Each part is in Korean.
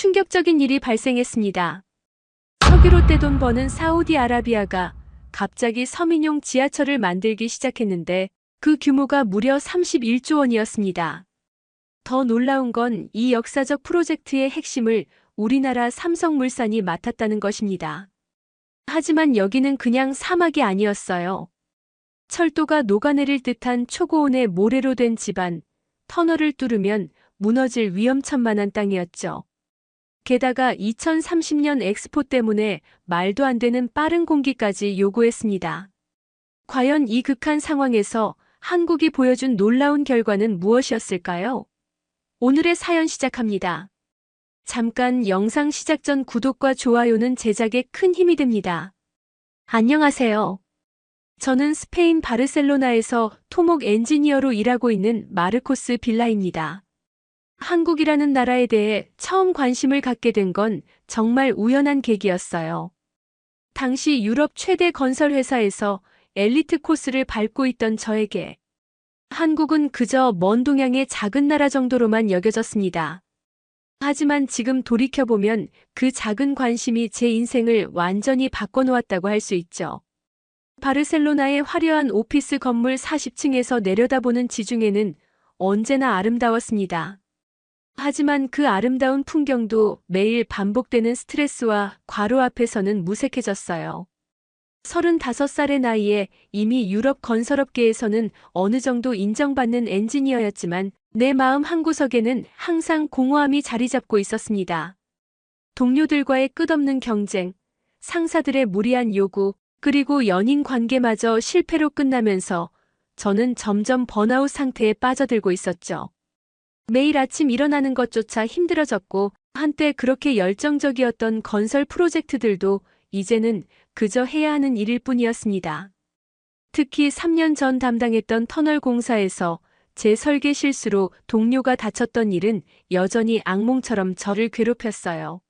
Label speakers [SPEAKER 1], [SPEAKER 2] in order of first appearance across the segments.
[SPEAKER 1] 충격적인 일이 발생했습니다. 석유로 떼돈 버는 사우디아라비아가 갑자기 서민용 지하철을 만들기 시작했는데 그 규모가 무려 31조 원이었습니다. 더 놀라운 건 이 역사적 프로젝트의 핵심을 우리나라 삼성물산이 맡았다는 것입니다. 하지만 여기는 그냥 사막이 아니었어요. 철도가 녹아내릴 듯한 초고온의 모래로 된 지반, 터널을 뚫으면 무너질 위험천만한 땅이었죠. 게다가 2030년 엑스포 때문에 말도 안 되는 빠른 공기까지 요구했습니다. 과연 이 극한 상황에서 한국이 보여준 놀라운 결과는 무엇이었을까요? 오늘의 사연 시작합니다. 잠깐 영상 시작 전 구독과 좋아요는 제작에 큰 힘이 됩니다. 안녕하세요. 저는 스페인 바르셀로나에서 토목 엔지니어로 일하고 있는 마르코스 빌라입니다. 한국이라는 나라에 대해 처음 관심을 갖게 된 건 정말 우연한 계기였어요. 당시 유럽 최대 건설 회사에서 엘리트 코스를 밟고 있던 저에게 한국은 그저 먼 동양의 작은 나라 정도로만 여겨졌습니다. 하지만 지금 돌이켜보면 그 작은 관심이 제 인생을 완전히 바꿔놓았다고 할 수 있죠. 바르셀로나의 화려한 오피스 건물 40층에서 내려다보는 지중해는 언제나 아름다웠습니다. 하지만 그 아름다운 풍경도 매일 반복되는 스트레스와 과로 앞에서는 무색해졌어요. 35살의 나이에 이미 유럽 건설업계에서는 어느 정도 인정받는 엔지니어였지만 내 마음 한구석에는 항상 공허함이 자리 잡고 있었습니다. 동료들과의 끝없는 경쟁, 상사들의 무리한 요구, 그리고 연인 관계마저 실패로 끝나면서 저는 점점 번아웃 상태에 빠져들고 있었죠. 매일 아침 일어나는 것조차 힘들어졌고 한때 그렇게 열정적이었던 건설 프로젝트들도 이제는 그저 해야 하는 일일 뿐이었습니다. 특히 3년 전 담당했던 터널 공사에서 제 설계 실수로 동료가 다쳤던 일은 여전히 악몽처럼 저를 괴롭혔어요.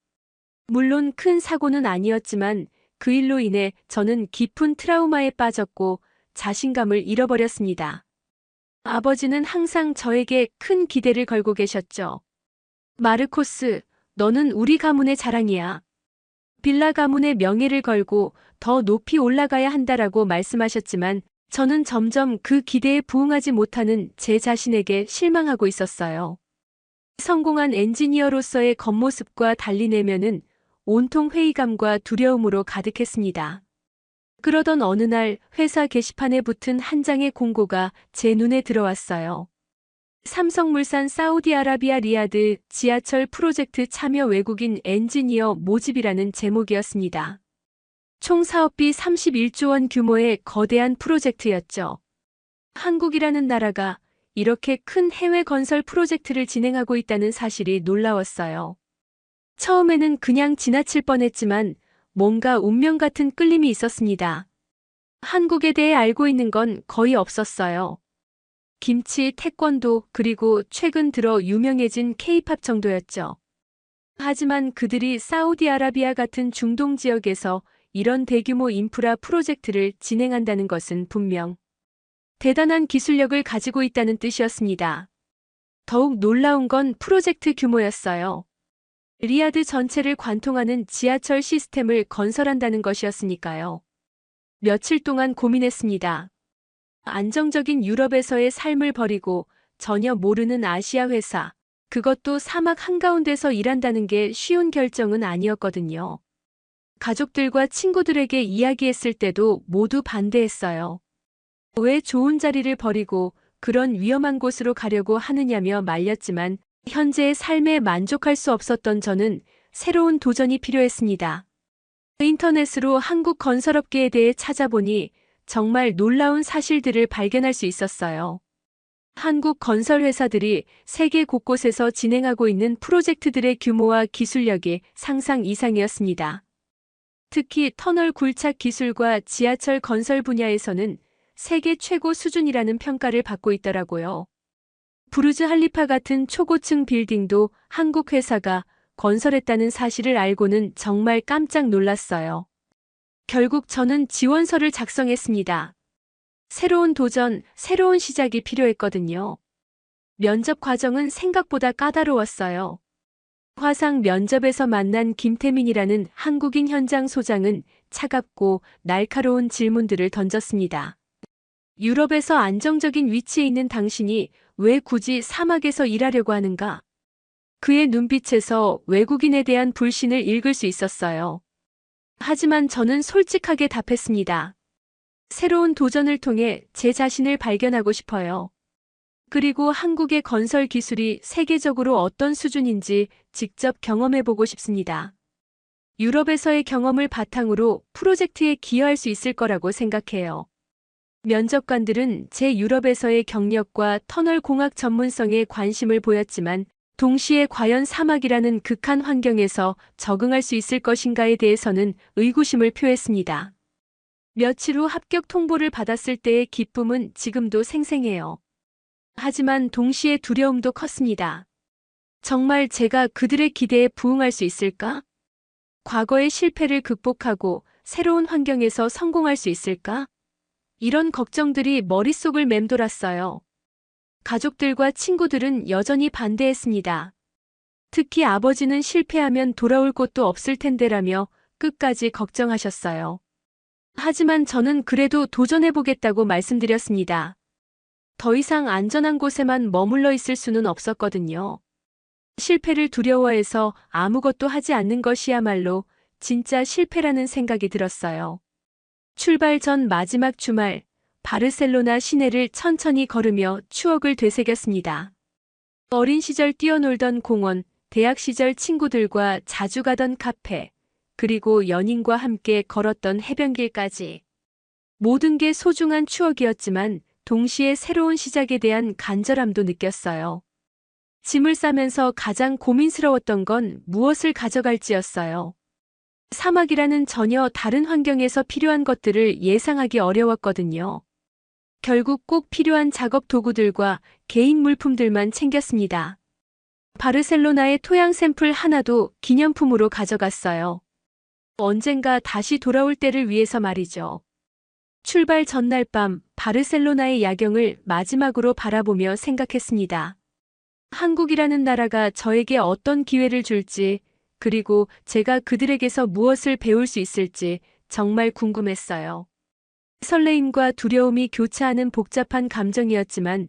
[SPEAKER 1] 물론 큰 사고는 아니었지만 그 일로 인해 저는 깊은 트라우마에 빠졌고 자신감을 잃어버렸습니다. 아버지는 항상 저에게 큰 기대를 걸고 계셨죠. 마르코스, 너는 우리 가문의 자랑이야. 빌라 가문의 명예를 걸고 더 높이 올라가야 한다라고 말씀하셨지만 저는 점점 그 기대에 부응하지 못하는 제 자신에게 실망하고 있었어요. 성공한 엔지니어로서의 겉모습과 달리 내면은 온통 회의감과 두려움으로 가득했습니다. 그러던 어느 날 회사 게시판에 붙은 한 장의 공고가 제 눈에 들어왔어요. 삼성물산 사우디아라비아 리야드 지하철 프로젝트 참여 외국인 엔지니어 모집이라는 제목이었습니다. 총 사업비 31조 원 규모의 거대한 프로젝트였죠. 한국이라는 나라가 이렇게 큰 해외 건설 프로젝트를 진행하고 있다는 사실이 놀라웠어요. 처음에는 그냥 지나칠 뻔했지만 뭔가 운명 같은 끌림이 있었습니다. 한국에 대해 알고 있는 건 거의 없었어요. 김치, 태권도, 그리고 최근 들어 유명해진 K-팝 정도였죠. 하지만 그들이 사우디아라비아 같은 중동 지역에서 이런 대규모 인프라 프로젝트를 진행한다는 것은 분명 대단한 기술력을 가지고 있다는 뜻이었습니다. 더욱 놀라운 건 프로젝트 규모였어요. 리야드 전체를 관통하는 지하철 시스템을 건설한다는 것이었으니까요. 며칠 동안 고민했습니다. 안정적인 유럽에서의 삶을 버리고 전혀 모르는 아시아 회사, 그것도 사막 한가운데서 일한다는 게 쉬운 결정은 아니었거든요. 가족들과 친구들에게 이야기했을 때도 모두 반대했어요. 왜 좋은 자리를 버리고 그런 위험한 곳으로 가려고 하느냐며 말렸지만 현재의 삶에 만족할 수 없었던 저는 새로운 도전이 필요했습니다. 인터넷으로 한국 건설업계에 대해 찾아보니 정말 놀라운 사실들을 발견할 수 있었어요. 한국 건설 회사들이 세계 곳곳에서 진행하고 있는 프로젝트들의 규모와 기술력이 상상 이상이었습니다. 특히 터널 굴착 기술과 지하철 건설 분야에서는 세계 최고 수준이라는 평가를 받고 있더라고요. 부르즈 할리파 같은 초고층 빌딩도 한국 회사가 건설했다는 사실을 알고는 정말 깜짝 놀랐어요. 결국 저는 지원서를 작성했습니다. 새로운 도전, 새로운 시작이 필요했거든요. 면접 과정은 생각보다 까다로웠어요. 화상 면접에서 만난 김태민이라는 한국인 현장 소장은 차갑고 날카로운 질문들을 던졌습니다. 유럽에서 안정적인 위치에 있는 당신이 왜 굳이 사막에서 일하려고 하는가? 그의 눈빛에서 외국인에 대한 불신을 읽을 수 있었어요. 하지만 저는 솔직하게 답했습니다. 새로운 도전을 통해 제 자신을 발견하고 싶어요. 그리고 한국의 건설 기술이 세계적으로 어떤 수준인지 직접 경험해보고 싶습니다. 유럽에서의 경험을 바탕으로 프로젝트에 기여할 수 있을 거라고 생각해요. 면접관들은 제 유럽에서의 경력과 터널 공학 전문성에 관심을 보였지만 동시에 과연 사막이라는 극한 환경에서 적응할 수 있을 것인가에 대해서는 의구심을 표했습니다. 며칠 후 합격 통보를 받았을 때의 기쁨은 지금도 생생해요. 하지만 동시에 두려움도 컸습니다. 정말 제가 그들의 기대에 부응할 수 있을까? 과거의 실패를 극복하고 새로운 환경에서 성공할 수 있을까? 이런 걱정들이 머릿속을 맴돌았어요. 가족들과 친구들은 여전히 반대했습니다. 특히 아버지는 실패하면 돌아올 곳도 없을 텐데라며 끝까지 걱정하셨어요. 하지만 저는 그래도 도전해보겠다고 말씀드렸습니다. 더 이상 안전한 곳에만 머물러 있을 수는 없었거든요. 실패를 두려워해서 아무것도 하지 않는 것이야말로 진짜 실패라는 생각이 들었어요. 출발 전 마지막 주말, 바르셀로나 시내를 천천히 걸으며 추억을 되새겼습니다. 어린 시절 뛰어놀던 공원, 대학 시절 친구들과 자주 가던 카페, 그리고 연인과 함께 걸었던 해변길까지. 모든 게 소중한 추억이었지만 동시에 새로운 시작에 대한 간절함도 느꼈어요. 짐을 싸면서 가장 고민스러웠던 건 무엇을 가져갈지였어요. 사막이라는 전혀 다른 환경에서 필요한 것들을 예상하기 어려웠거든요. 결국 꼭 필요한 작업 도구들과 개인 물품들만 챙겼습니다. 바르셀로나의 토양 샘플 하나도 기념품으로 가져갔어요. 언젠가 다시 돌아올 때를 위해서 말이죠. 출발 전날 밤 바르셀로나의 야경을 마지막으로 바라보며 생각했습니다. 한국이라는 나라가 저에게 어떤 기회를 줄지, 그리고 제가 그들에게서 무엇을 배울 수 있을지 정말 궁금했어요. 설레임과 두려움이 교차하는 복잡한 감정이었지만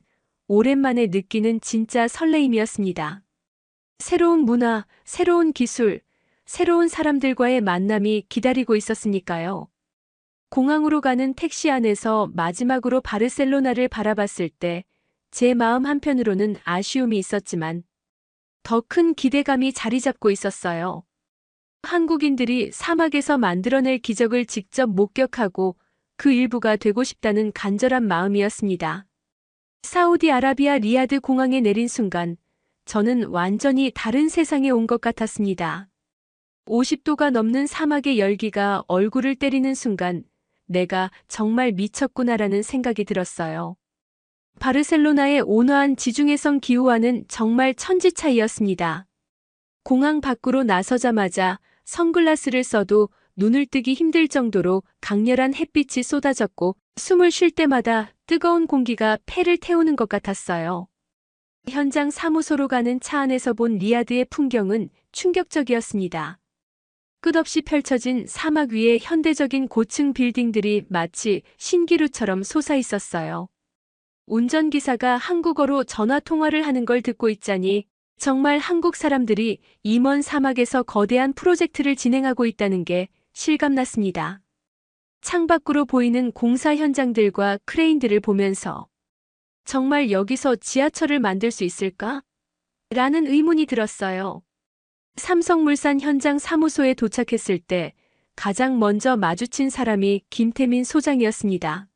[SPEAKER 1] 오랜만에 느끼는 진짜 설레임이었습니다. 새로운 문화, 새로운 기술, 새로운 사람들과의 만남이 기다리고 있었으니까요. 공항으로 가는 택시 안에서 마지막으로 바르셀로나를 바라봤을 때 제 마음 한편으로는 아쉬움이 있었지만 더 큰 기대감이 자리 잡고 있었어요. 한국인들이 사막에서 만들어낼 기적을 직접 목격하고 그 일부가 되고 싶다는 간절한 마음이었습니다. 사우디아라비아 리야드 공항에 내린 순간 저는 완전히 다른 세상에 온 것 같았습니다. 50도가 넘는 사막의 열기가 얼굴을 때리는 순간 내가 정말 미쳤구나라는 생각이 들었어요. 바르셀로나의 온화한 지중해성 기후와는 정말 천지 차이였습니다. 공항 밖으로 나서자마자 선글라스를 써도 눈을 뜨기 힘들 정도로 강렬한 햇빛이 쏟아졌고 숨을 쉴 때마다 뜨거운 공기가 폐를 태우는 것 같았어요. 현장 사무소로 가는 차 안에서 본 리야드의 풍경은 충격적이었습니다. 끝없이 펼쳐진 사막 위에 현대적인 고층 빌딩들이 마치 신기루처럼 솟아 있었어요. 운전기사가 한국어로 전화 통화를 하는 걸 듣고 있자니 정말 한국 사람들이 이 먼 사막에서 거대한 프로젝트를 진행하고 있다는 게 실감났습니다. 창밖으로 보이는 공사 현장들과 크레인들을 보면서 정말 여기서 지하철을 만들 수 있을까? 라는 의문이 들었어요. 삼성물산 현장 사무소에 도착했을 때 가장 먼저 마주친 사람이 김태민 소장이었습니다.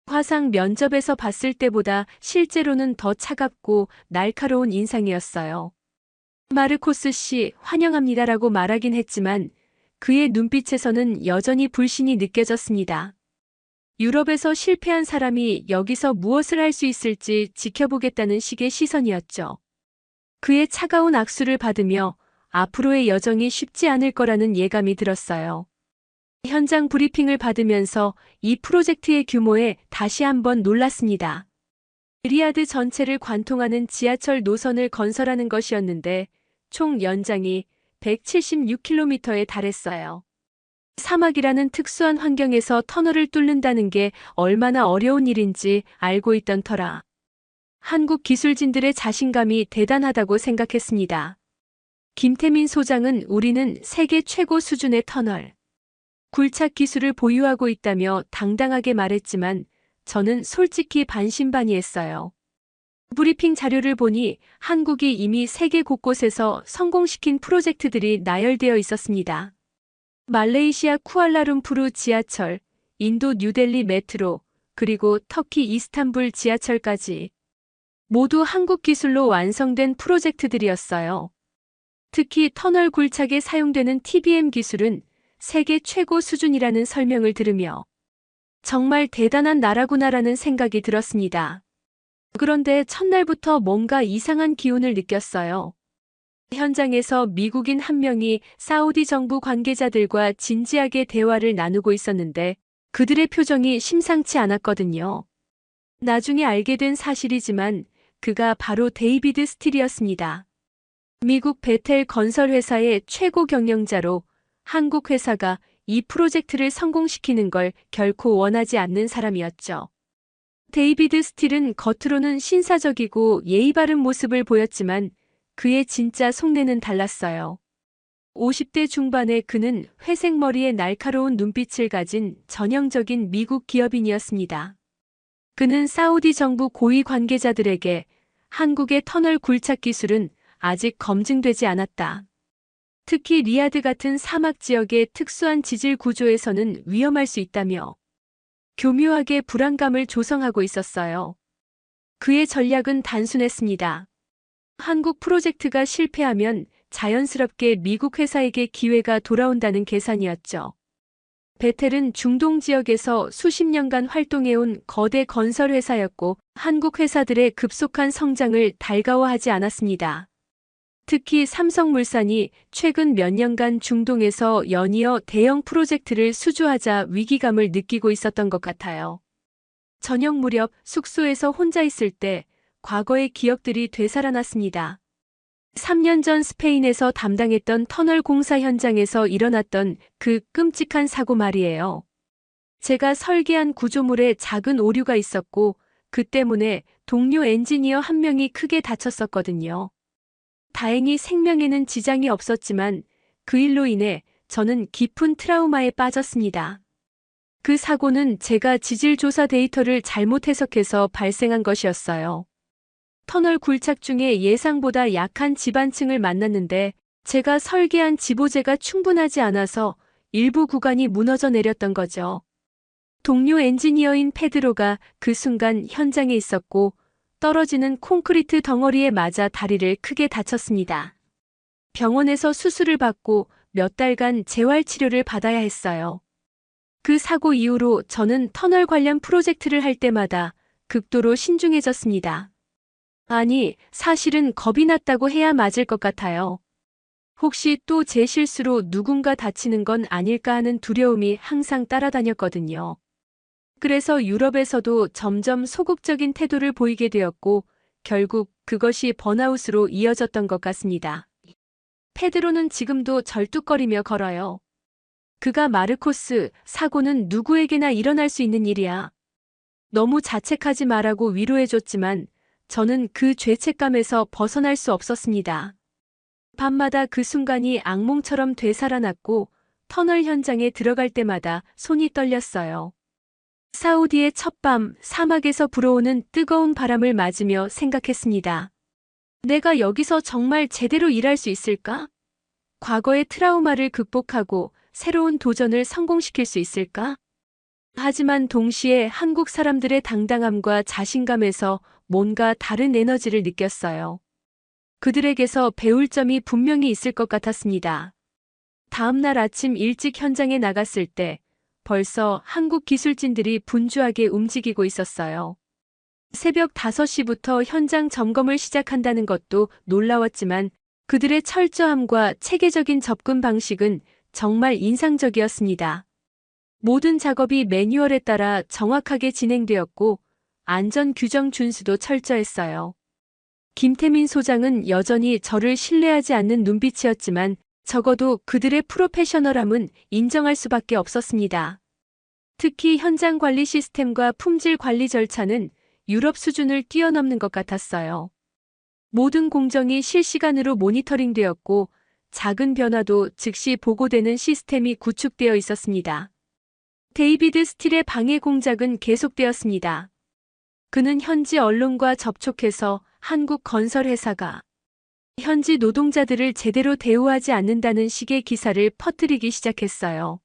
[SPEAKER 1] 화상 면접에서 봤을 때보다 실제로는 더 차갑고 날카로운 인상이었어요. 마르코스 씨, 환영합니다라고 말하긴 했지만 그의 눈빛에서는 여전히 불신이 느껴졌습니다. 유럽에서 실패한 사람이 여기서 무엇을 할 수 있을지 지켜보겠다는 식의 시선이었죠. 그의 차가운 악수를 받으며 앞으로의 여정이 쉽지 않을 거라는 예감이 들었어요. 현장 브리핑을 받으면서 이 프로젝트의 규모에 다시 한번 놀랐습니다. 리야드 전체를 관통하는 지하철 노선을 건설하는 것이었는데 총 연장이 176km에 달했어요. 사막이라는 특수한 환경에서 터널을 뚫는다는 게 얼마나 어려운 일인지 알고 있던 터라 한국 기술진들의 자신감이 대단하다고 생각했습니다. 김태민 소장은 우리는 세계 최고 수준의 터널, 굴착 기술을 보유하고 있다며 당당하게 말했지만 저는 솔직히 반신반의했어요. 브리핑 자료를 보니 한국이 이미 세계 곳곳에서 성공시킨 프로젝트들이 나열되어 있었습니다. 말레이시아 쿠알라룸푸르 지하철, 인도 뉴델리 메트로, 그리고 터키 이스탄불 지하철까지 모두 한국 기술로 완성된 프로젝트들이었어요. 특히 터널 굴착에 사용되는 TBM 기술은 세계 최고 수준이라는 설명을 들으며 정말 대단한 나라구나라는 생각이 들었습니다. 그런데 첫날부터 뭔가 이상한 기운을 느꼈어요. 현장에서 미국인 한 명이 사우디 정부 관계자들과 진지하게 대화를 나누고 있었는데 그들의 표정이 심상치 않았거든요. 나중에 알게 된 사실이지만 그가 바로 데이비드 스틸이었습니다. 미국 베텔 건설 회사의 최고 경영자로 한국 회사가 이 프로젝트를 성공시키는 걸 결코 원하지 않는 사람이었죠. 데이비드 스틸은 겉으로는 신사적이고 예의 바른 모습을 보였지만 그의 진짜 속내는 달랐어요. 50대 중반의 그는 회색 머리에 날카로운 눈빛을 가진 전형적인 미국 기업인이었습니다. 그는 사우디 정부 고위 관계자들에게 한국의 터널 굴착 기술은 아직 검증되지 않았다. 특히 리야드 같은 사막 지역의 특수한 지질 구조에서는 위험할 수 있다며 교묘하게 불안감을 조성하고 있었어요. 그의 전략은 단순했습니다. 한국 프로젝트가 실패하면 자연스럽게 미국 회사에게 기회가 돌아온다는 계산이었죠. 베텔은 중동 지역에서 수십 년간 활동해온 거대 건설 회사였고 한국 회사들의 급속한 성장을 달가워하지 않았습니다. 특히 삼성물산이 최근 몇 년간 중동에서 연이어 대형 프로젝트를 수주하자 위기감을 느끼고 있었던 것 같아요. 저녁 무렵 숙소에서 혼자 있을 때 과거의 기억들이 되살아났습니다. 3년 전 스페인에서 담당했던 터널 공사 현장에서 일어났던 그 끔찍한 사고 말이에요. 제가 설계한 구조물에 작은 오류가 있었고 그 때문에 동료 엔지니어 한 명이 크게 다쳤었거든요. 다행히 생명에는 지장이 없었지만 그 일로 인해 저는 깊은 트라우마에 빠졌습니다. 그 사고는 제가 지질 조사 데이터를 잘못 해석해서 발생한 것이었어요. 터널 굴착 중에 예상보다 약한 지반층을 만났는데 제가 설계한 지보재가 충분하지 않아서 일부 구간이 무너져 내렸던 거죠. 동료 엔지니어인 페드로가 그 순간 현장에 있었고 떨어지는 콘크리트 덩어리에 맞아 다리를 크게 다쳤습니다. 병원에서 수술을 받고 몇 달간 재활치료를 받아야 했어요. 그 사고 이후로 저는 터널 관련 프로젝트를 할 때마다 극도로 신중해졌습니다. 아니, 사실은 겁이 났다고 해야 맞을 것 같아요. 혹시 또 제 실수로 누군가 다치는 건 아닐까 하는 두려움이 항상 따라다녔거든요. 그래서 유럽에서도 점점 소극적인 태도를 보이게 되었고 결국 그것이 번아웃으로 이어졌던 것 같습니다. 페드로는 지금도 절뚝거리며 걸어요. 그가 마르코스, 사고는 누구에게나 일어날 수 있는 일이야. 너무 자책하지 말라고 위로해줬지만 저는 그 죄책감에서 벗어날 수 없었습니다. 밤마다 그 순간이 악몽처럼 되살아났고 터널 현장에 들어갈 때마다 손이 떨렸어요. 사우디의 첫밤, 사막에서 불어오는 뜨거운 바람을 맞으며 생각했습니다. 내가 여기서 정말 제대로 일할 수 있을까? 과거의 트라우마를 극복하고 새로운 도전을 성공시킬 수 있을까? 하지만 동시에 한국 사람들의 당당함과 자신감에서 뭔가 다른 에너지를 느꼈어요. 그들에게서 배울 점이 분명히 있을 것 같았습니다. 다음 날 아침 일찍 현장에 나갔을 때 벌써 한국 기술진들이 분주하게 움직이고 있었어요. 새벽 5시부터 현장 점검을 시작한다는 것도 놀라웠지만 그들의 철저함과 체계적인 접근 방식은 정말 인상적이었습니다. 모든 작업이 매뉴얼에 따라 정확하게 진행되었고 안전 규정 준수도 철저했어요. 김태민 소장은 여전히 저를 신뢰하지 않는 눈빛이었지만 적어도 그들의 프로페셔널함은 인정할 수밖에 없었습니다. 특히 현장 관리 시스템과 품질 관리 절차는 유럽 수준을 뛰어넘는 것 같았어요. 모든 공정이 실시간으로 모니터링되었고 작은 변화도 즉시 보고되는 시스템이 구축되어 있었습니다. 데이비드 스틸의 방해 공작은 계속되었습니다. 그는 현지 언론과 접촉해서 한국 건설 회사가 현지 노동자들을 제대로 대우하지 않는다는 식의 기사를 퍼뜨리기 시작했어요.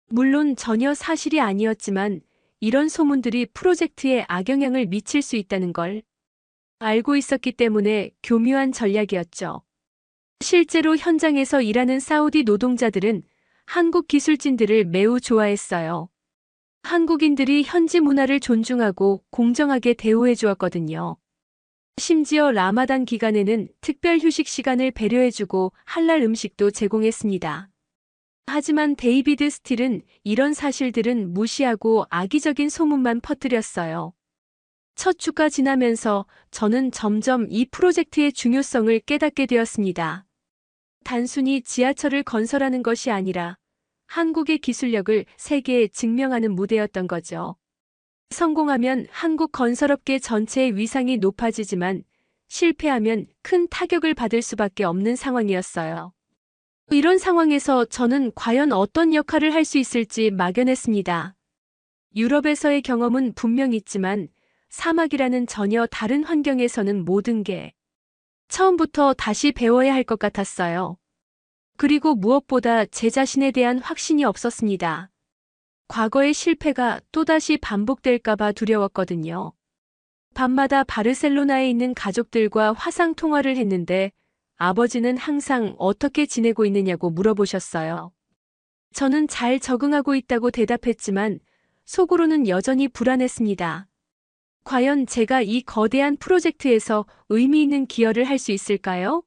[SPEAKER 1] 물론 전혀 사실이 아니었지만 이런 소문들이 프로젝트에 악영향을 미칠 수 있다는 걸 알고 있었기 때문에 교묘한 전략이었죠. 실제로 현장에서 일하는 사우디 노동자들은 한국 기술진들을 매우 좋아했어요. 한국인들이 현지 문화를 존중하고 공정하게 대우해 주었거든요. 심지어 라마단 기간에는 특별 휴식 시간을 배려해주고 할랄 음식도 제공했습니다. 하지만 데이비드 스틸은 이런 사실들은 무시하고 악의적인 소문만 퍼뜨렸어요. 첫 주가 지나면서 저는 점점 이 프로젝트의 중요성을 깨닫게 되었습니다. 단순히 지하철을 건설하는 것이 아니라 한국의 기술력을 세계에 증명하는 무대였던 거죠. 성공하면 한국 건설업계 전체의 위상이 높아지지만 실패하면 큰 타격을 받을 수밖에 없는 상황이었어요. 이런 상황에서 저는 과연 어떤 역할을 할 수 있을지 막연했습니다. 유럽에서의 경험은 분명 있지만 사막이라는 전혀 다른 환경에서는 모든 게 처음부터 다시 배워야 할 것 같았어요. 그리고 무엇보다 제 자신에 대한 확신이 없었습니다. 과거의 실패가 또다시 반복될까봐 두려웠거든요. 밤마다 바르셀로나에 있는 가족들과 화상 통화를 했는데 아버지는 항상 어떻게 지내고 있느냐고 물어보셨어요. 저는 잘 적응하고 있다고 대답했지만 속으로는 여전히 불안했습니다. 과연 제가 이 거대한 프로젝트에서 의미 있는 기여를 할 수 있을까요?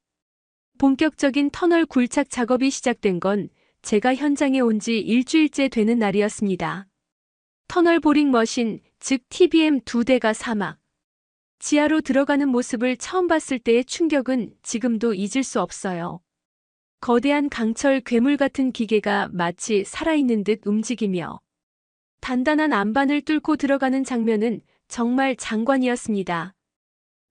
[SPEAKER 1] 본격적인 터널 굴착 작업이 시작된 건 제가 현장에 온 지 일주일째 되는 날이었습니다. 터널 보링 머신, 즉 TBM 2대가 사막 지하로 들어가는 모습을 처음 봤을 때의 충격은 지금도 잊을 수 없어요. 거대한 강철 괴물 같은 기계가 마치 살아있는 듯 움직이며 단단한 안반을 뚫고 들어가는 장면은 정말 장관이었습니다.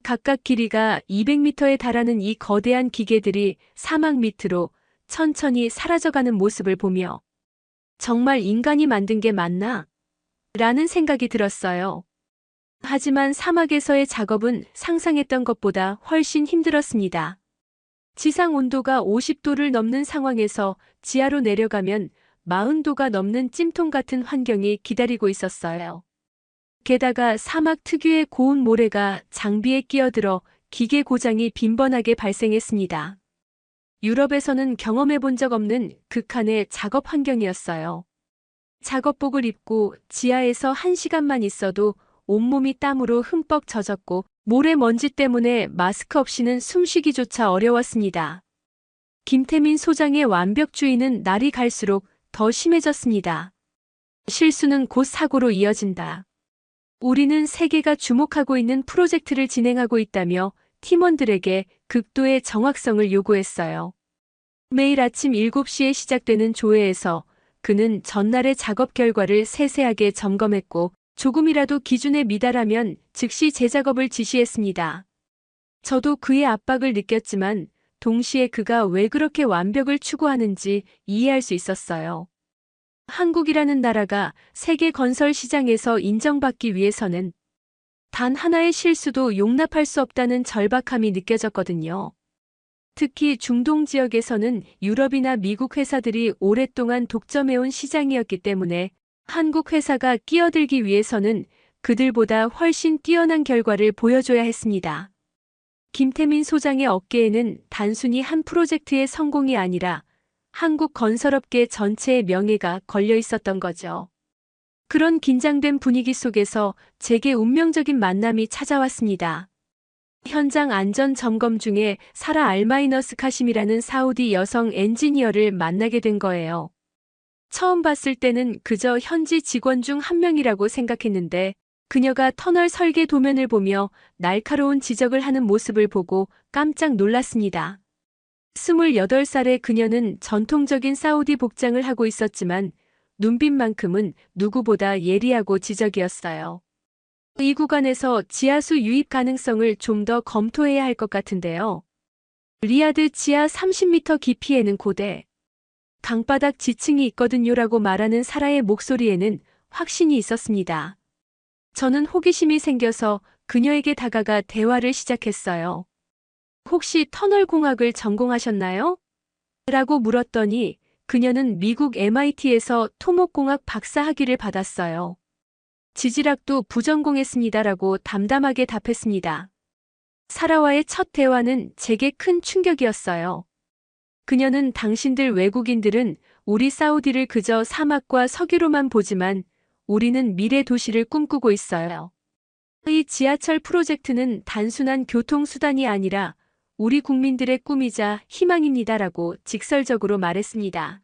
[SPEAKER 1] 각각 길이가 200m에 달하는 이 거대한 기계들이 사막 밑으로 천천히 사라져가는 모습을 보며 정말 인간이 만든 게 맞나? 라는 생각이 들었어요. 하지만 사막에서의 작업은 상상했던 것보다 훨씬 힘들었습니다. 지상 온도가 50도를 넘는 상황에서 지하로 내려가면 40도가 넘는 찜통 같은 환경이 기다리고 있었어요. 게다가 사막 특유의 고운 모래가 장비에 끼어들어 기계 고장이 빈번하게 발생했습니다. 유럽에서는 경험해 본 적 없는 극한의 작업 환경이었어요. 작업복을 입고 지하에서 1시간만 있어도 온몸이 땀으로 흠뻑 젖었고 모래먼지 때문에 마스크 없이는 숨쉬기조차 어려웠습니다. 김태민 소장의 완벽주의는 날이 갈수록 더 심해졌습니다. 실수는 곧 사고로 이어진다. 우리는 세계가 주목하고 있는 프로젝트를 진행하고 있다며 팀원들에게 극도의 정확성을 요구했어요. 매일 아침 7시에 시작되는 조회에서 그는 전날의 작업 결과를 세세하게 점검했고 조금이라도 기준에 미달하면 즉시 재작업을 지시했습니다. 저도 그의 압박을 느꼈지만 동시에 그가 왜 그렇게 완벽을 추구하는지 이해할 수 있었어요. 한국이라는 나라가 세계 건설 시장에서 인정받기 위해서는 단 하나의 실수도 용납할 수 없다는 절박함이 느껴졌거든요. 특히 중동 지역에서는 유럽이나 미국 회사들이 오랫동안 독점해온 시장이었기 때문에 한국 회사가 끼어들기 위해서는 그들보다 훨씬 뛰어난 결과를 보여줘야 했습니다. 김태민 소장의 어깨에는 단순히 한 프로젝트의 성공이 아니라 한국 건설업계 전체의 명예가 걸려 있었던 거죠. 그런 긴장된 분위기 속에서 제게 운명적인 만남이 찾아왔습니다. 현장 안전 점검 중에 사라 알마이너스 카심이라는 사우디 여성 엔지니어를 만나게 된 거예요. 처음 봤을 때는 그저 현지 직원 중 한 명이라고 생각했는데 그녀가 터널 설계 도면을 보며 날카로운 지적을 하는 모습을 보고 깜짝 놀랐습니다. 28살의 그녀는 전통적인 사우디 복장을 하고 있었지만 눈빛만큼은 누구보다 예리하고 지적이었어요. 이 구간에서 지하수 유입 가능성을 좀 더 검토해야 할 것 같은데요. 리야드 지하 30m 깊이에는 고대 강바닥 지층이 있거든요라고 말하는 사라의 목소리에는 확신이 있었습니다. 저는 호기심이 생겨서 그녀에게 다가가 대화를 시작했어요. 혹시 터널 공학을 전공하셨나요? 라고 물었더니 그녀는 미국 MIT에서 토목공학 박사 학위를 받았어요. 지질학도 부전공했습니다라고 담담하게 답했습니다. 사라와의 첫 대화는 제게 큰 충격이었어요. 그녀는 당신들 외국인들은 우리 사우디를 그저 사막과 석유로만 보지만 우리는 미래 도시를 꿈꾸고 있어요. 이 지하철 프로젝트는 단순한 교통수단이 아니라 우리 국민들의 꿈이자 희망입니다라고 직설적으로 말했습니다.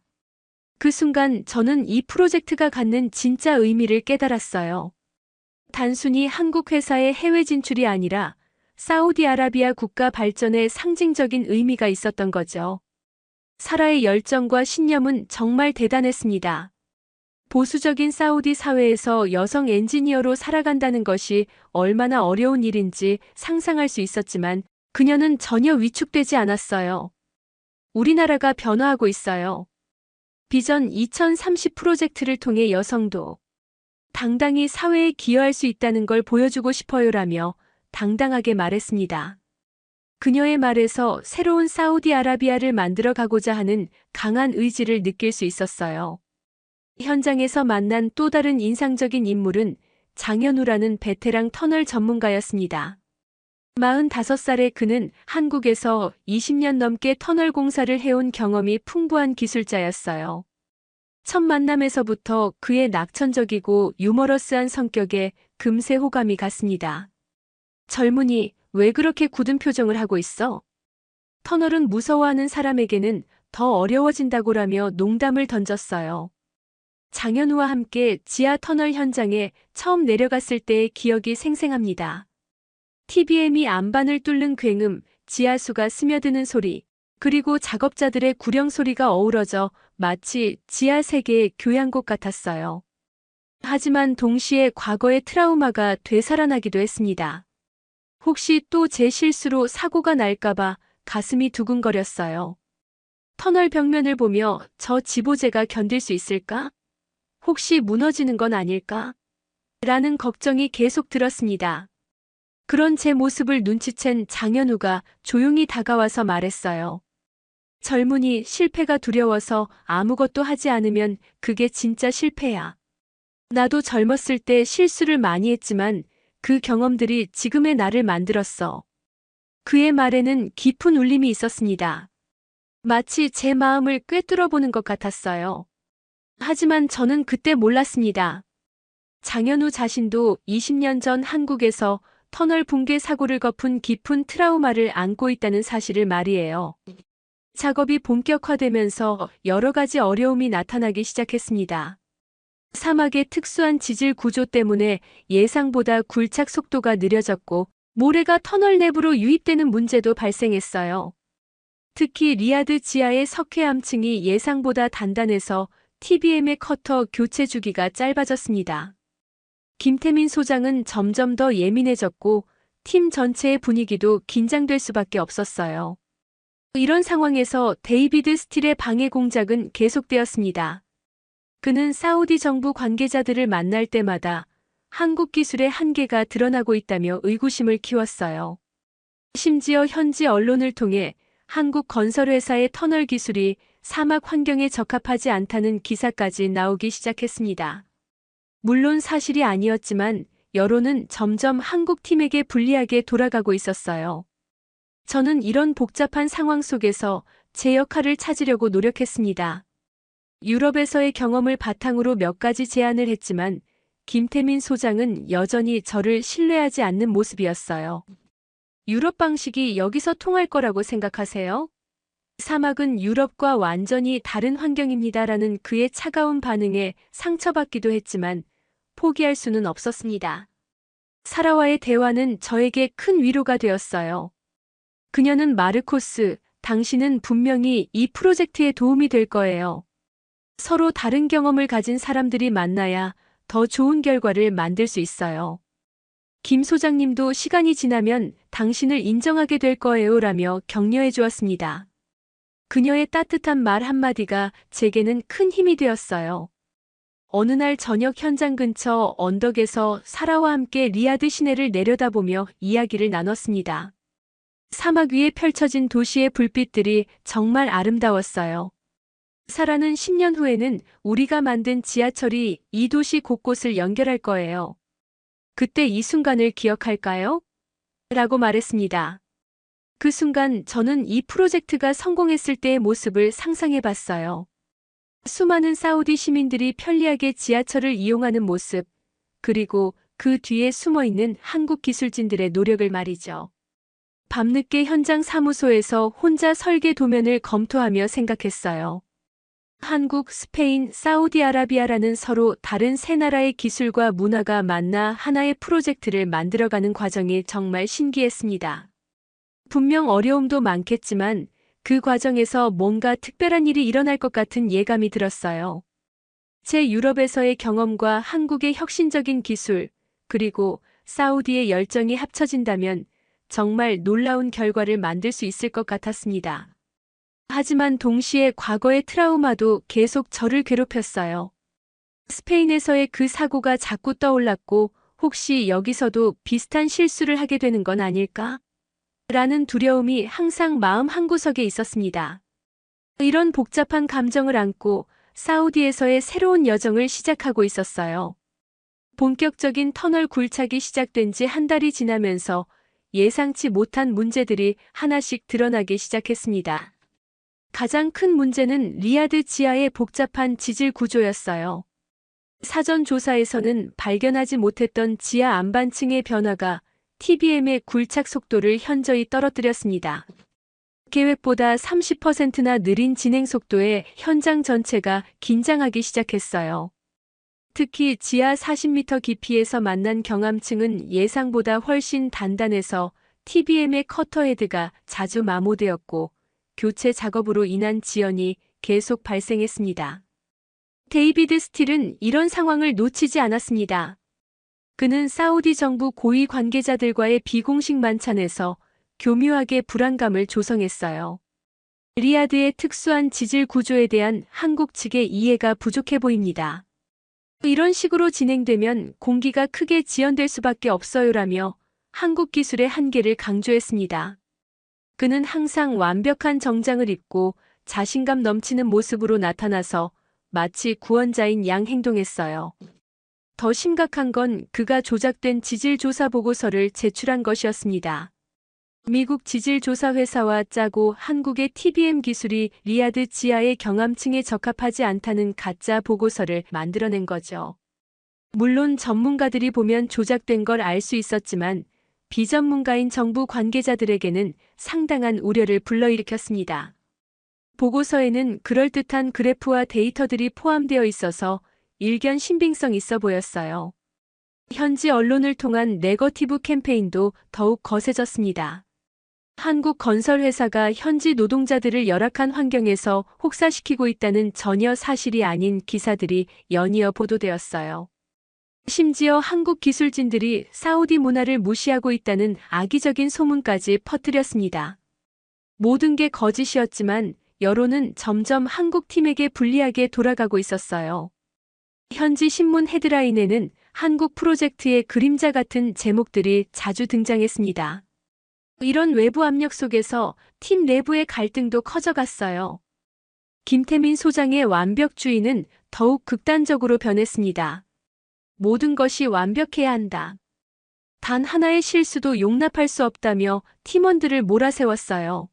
[SPEAKER 1] 그 순간 저는 이 프로젝트가 갖는 진짜 의미를 깨달았어요. 단순히 한국 회사의 해외 진출이 아니라 사우디아라비아 국가 발전에 상징적인 의미가 있었던 거죠. 사라의 열정과 신념은 정말 대단했습니다. 보수적인 사우디 사회에서 여성 엔지니어로 살아간다는 것이 얼마나 어려운 일인지 상상할 수 있었지만 그녀는 전혀 위축되지 않았어요. 우리나라가 변화하고 있어요. 비전 2030 프로젝트를 통해 여성도 당당히 사회에 기여할 수 있다는 걸 보여주고 싶어요라며 당당하게 말했습니다. 그녀의 말에서 새로운 사우디아라비아를 만들어 가고자 하는 강한 의지를 느낄 수 있었어요. 현장에서 만난 또 다른 인상적인 인물은 장현우라는 베테랑 터널 전문가였습니다. 45살의 그는 한국에서 20년 넘게 터널 공사를 해온 경험이 풍부한 기술자였어요. 첫 만남에서부터 그의 낙천적이고 유머러스한 성격에 금세 호감이 갔습니다. 젊은이, 왜 그렇게 굳은 표정을 하고 있어? 터널은 무서워하는 사람에게는 더 어려워진다고라며 농담을 던졌어요. 장현우와 함께 지하 터널 현장에 처음 내려갔을 때의 기억이 생생합니다. TBM이 안반을 뚫는 굉음, 지하수가 스며드는 소리, 그리고 작업자들의 구령 소리가 어우러져 마치 지하 세계의 교향곡 같았어요. 하지만 동시에 과거의 트라우마가 되살아나기도 했습니다. 혹시 또 제 실수로 사고가 날까봐 가슴이 두근거렸어요. 터널 벽면을 보며 저 지보재가 견딜 수 있을까? 혹시 무너지는 건 아닐까? 라는 걱정이 계속 들었습니다. 그런 제 모습을 눈치챈 장현우가 조용히 다가와서 말했어요. 젊은이, 실패가 두려워서 아무것도 하지 않으면 그게 진짜 실패야. 나도 젊었을 때 실수를 많이 했지만 그 경험들이 지금의 나를 만들었어. 그의 말에는 깊은 울림이 있었습니다. 마치 제 마음을 꿰뚫어보는 것 같았어요. 하지만 저는 그때 몰랐습니다. 장현우 자신도 20년 전 한국에서 터널 붕괴 사고를 거푼 깊은 트라우마를 안고 있다는 사실을 말이에요. 작업이 본격화되면서 여러 가지 어려움이 나타나기 시작했습니다. 사막의 특수한 지질 구조 때문에 예상보다 굴착 속도가 느려졌고 모래가 터널 내부로 유입되는 문제도 발생했어요. 특히 리야드 지하의 석회암층이 예상보다 단단해서 TBM의 커터 교체 주기가 짧아졌습니다. 김태민 소장은 점점 더 예민해졌고 팀 전체의 분위기도 긴장될 수밖에 없었어요. 이런 상황에서 데이비드 스틸의 방해 공작은 계속되었습니다. 그는 사우디 정부 관계자들을 만날 때마다 한국 기술의 한계가 드러나고 있다며 의구심을 키웠어요. 심지어 현지 언론을 통해 한국 건설회사의 터널 기술이 사막 환경에 적합하지 않다는 기사까지 나오기 시작했습니다. 물론 사실이 아니었지만 여론은 점점 한국 팀에게 불리하게 돌아가고 있었어요. 저는 이런 복잡한 상황 속에서 제 역할을 찾으려고 노력했습니다. 유럽에서의 경험을 바탕으로 몇 가지 제안을 했지만 김태민 소장은 여전히 저를 신뢰하지 않는 모습이었어요. 유럽 방식이 여기서 통할 거라고 생각하세요? 사막은 유럽과 완전히 다른 환경입니다라는 그의 차가운 반응에 상처받기도 했지만 포기할 수는 없었습니다. 사라와의 대화는 저에게 큰 위로가 되었어요. 그녀는 마르코스, 당신은 분명히 이 프로젝트에 도움이 될 거예요. 서로 다른 경험을 가진 사람들이 만나야 더 좋은 결과를 만들 수 있어요. 김 소장님도 시간이 지나면 당신을 인정하게 될 거예요 라며 격려해 주었습니다. 그녀의 따뜻한 말 한마디가 제게는 큰 힘이 되었어요. 어느 날 저녁 현장 근처 언덕에서 사라와 함께 리야드 시내를 내려다보며 이야기를 나눴습니다. 사막 위에 펼쳐진 도시의 불빛들이 정말 아름다웠어요. 사라는 10년 후에는 우리가 만든 지하철이 이 도시 곳곳을 연결할 거예요. 그때 이 순간을 기억할까요? 라고 말했습니다. 그 순간 저는 이 프로젝트가 성공했을 때의 모습을 상상해 봤어요. 수많은 사우디 시민들이 편리하게 지하철을 이용하는 모습, 그리고 그 뒤에 숨어 있는 한국 기술진들의 노력을 말이죠. 밤늦게 현장 사무소에서 혼자 설계 도면을 검토하며 생각했어요. 한국, 스페인, 사우디아라비아라는 서로 다른 세 나라의 기술과 문화가 만나 하나의 프로젝트를 만들어가는 과정이 정말 신기했습니다. 분명 어려움도 많겠지만 그 과정에서 뭔가 특별한 일이 일어날 것 같은 예감이 들었어요. 제 유럽에서의 경험과 한국의 혁신적인 기술, 그리고 사우디의 열정이 합쳐진다면 정말 놀라운 결과를 만들 수 있을 것 같았습니다. 하지만 동시에 과거의 트라우마도 계속 저를 괴롭혔어요. 스페인에서의 그 사고가 자꾸 떠올랐고 혹시 여기서도 비슷한 실수를 하게 되는 건 아닐까? 라는 두려움이 항상 마음 한구석에 있었습니다. 이런 복잡한 감정을 안고 사우디에서의 새로운 여정을 시작하고 있었어요. 본격적인 터널 굴착이 시작된 지 한 달이 지나면서 예상치 못한 문제들이 하나씩 드러나기 시작했습니다. 가장 큰 문제는 리야드 지하의 복잡한 지질 구조였어요. 사전 조사에서는 발견하지 못했던 지하 안반층의 변화가 TBM의 굴착 속도를 현저히 떨어뜨렸습니다. 계획보다 30%나 느린 진행 속도에 현장 전체가 긴장하기 시작했어요. 특히 지하 40m 깊이에서 만난 경암층은 예상보다 훨씬 단단해서 TBM의 커터 헤드가 자주 마모되었고 교체 작업으로 인한 지연이 계속 발생했습니다. 데이비드 스틸은 이런 상황을 놓치지 않았습니다. 그는 사우디 정부 고위 관계자들과의 비공식 만찬에서 교묘하게 불안감을 조성했어요. 리야드의 특수한 지질 구조에 대한 한국 측의 이해가 부족해 보입니다. 이런 식으로 진행되면 공기가 크게 지연될 수밖에 없어요라며 한국 기술의 한계를 강조했습니다. 그는 항상 완벽한 정장을 입고 자신감 넘치는 모습으로 나타나서 마치 구원자인 양 행동했어요. 더 심각한 건 그가 조작된 지질조사 보고서를 제출한 것이었습니다. 미국 지질조사회사와 짜고 한국의 TBM 기술이 리야드 지하의 경암층에 적합하지 않다는 가짜 보고서를 만들어낸 거죠. 물론 전문가들이 보면 조작된 걸 알 수 있었지만 비전문가인 정부 관계자들에게는 상당한 우려를 불러일으켰습니다. 보고서에는 그럴듯한 그래프와 데이터들이 포함되어 있어서 일견 신빙성 있어 보였어요. 현지 언론을 통한 네거티브 캠페인도 더욱 거세졌습니다. 한국 건설회사가 현지 노동자들을 열악한 환경에서 혹사시키고 있다는 전혀 사실이 아닌 기사들이 연이어 보도되었어요. 심지어 한국 기술진들이 사우디 문화를 무시하고 있다는 악의적인 소문까지 퍼뜨렸습니다. 모든 게 거짓이었지만 여론은 점점 한국 팀에게 불리하게 돌아가고 있었어요. 현지 신문 헤드라인에는 한국 프로젝트의 그림자 같은 제목들이 자주 등장했습니다. 이런 외부 압력 속에서 팀 내부의 갈등도 커져갔어요. 김태민 소장의 완벽주의는 더욱 극단적으로 변했습니다. 모든 것이 완벽해야 한다. 단 하나의 실수도 용납할 수 없다며 팀원들을 몰아세웠어요.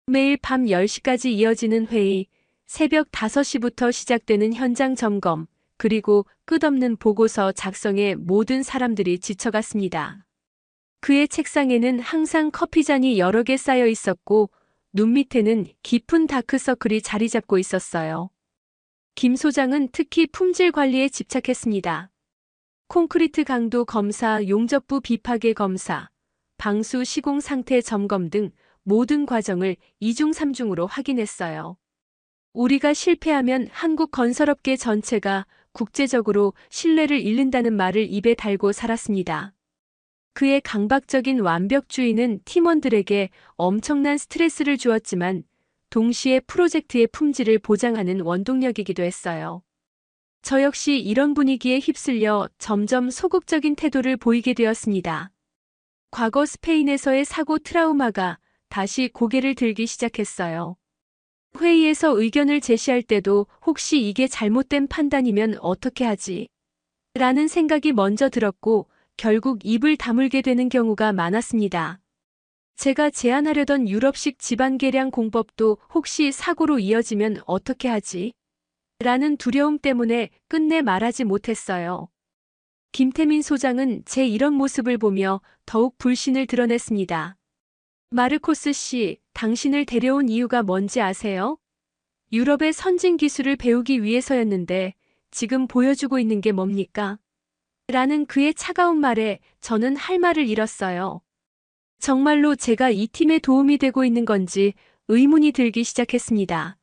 [SPEAKER 1] 매일 밤 10시까지 이어지는 회의, 새벽 5시부터 시작되는 현장 점검, 그리고 끝없는 보고서 작성에 모든 사람들이 지쳐갔습니다. 그의 책상에는 항상 커피잔이 여러 개 쌓여 있었고 눈 밑에는 깊은 다크서클이 자리 잡고 있었어요. 김 소장은 특히 품질 관리에 집착했습니다. 콘크리트 강도 검사, 용접부 비파괴 검사, 방수 시공 상태 점검 등 모든 과정을 2중 3중으로 확인했어요. 우리가 실패하면 한국 건설업계 전체가 국제적으로 신뢰를 잃는다는 말을 입에 달고 살았습니다. 그의 강박적인 완벽주의는 팀원들에게 엄청난 스트레스를 주었지만 동시에 프로젝트의 품질을 보장하는 원동력이기도 했어요. 저 역시 이런 분위기에 휩쓸려 점점 소극적인 태도를 보이게 되었습니다. 과거 스페인에서의 사고 트라우마가 다시 고개를 들기 시작했어요. 회의에서 의견을 제시할 때도 혹시 이게 잘못된 판단이면 어떻게 하지? 라는 생각이 먼저 들었고 결국 입을 다물게 되는 경우가 많았습니다. 제가 제안하려던 유럽식 집안 계량 공법도 혹시 사고로 이어지면 어떻게 하지? 라는 두려움 때문에 끝내 말하지 못했어요. 김태민 소장은 제 이런 모습을 보며 더욱 불신을 드러냈습니다. 마르코스 씨, 당신을 데려온 이유가 뭔지 아세요? 유럽의 선진 기술을 배우기 위해서였는데 지금 보여주고 있는 게 뭡니까? 라는 그의 차가운 말에 저는 할 말을 잃었어요. 정말로 제가 이 팀에 도움이 되고 있는 건지 의문이 들기 시작했습니다.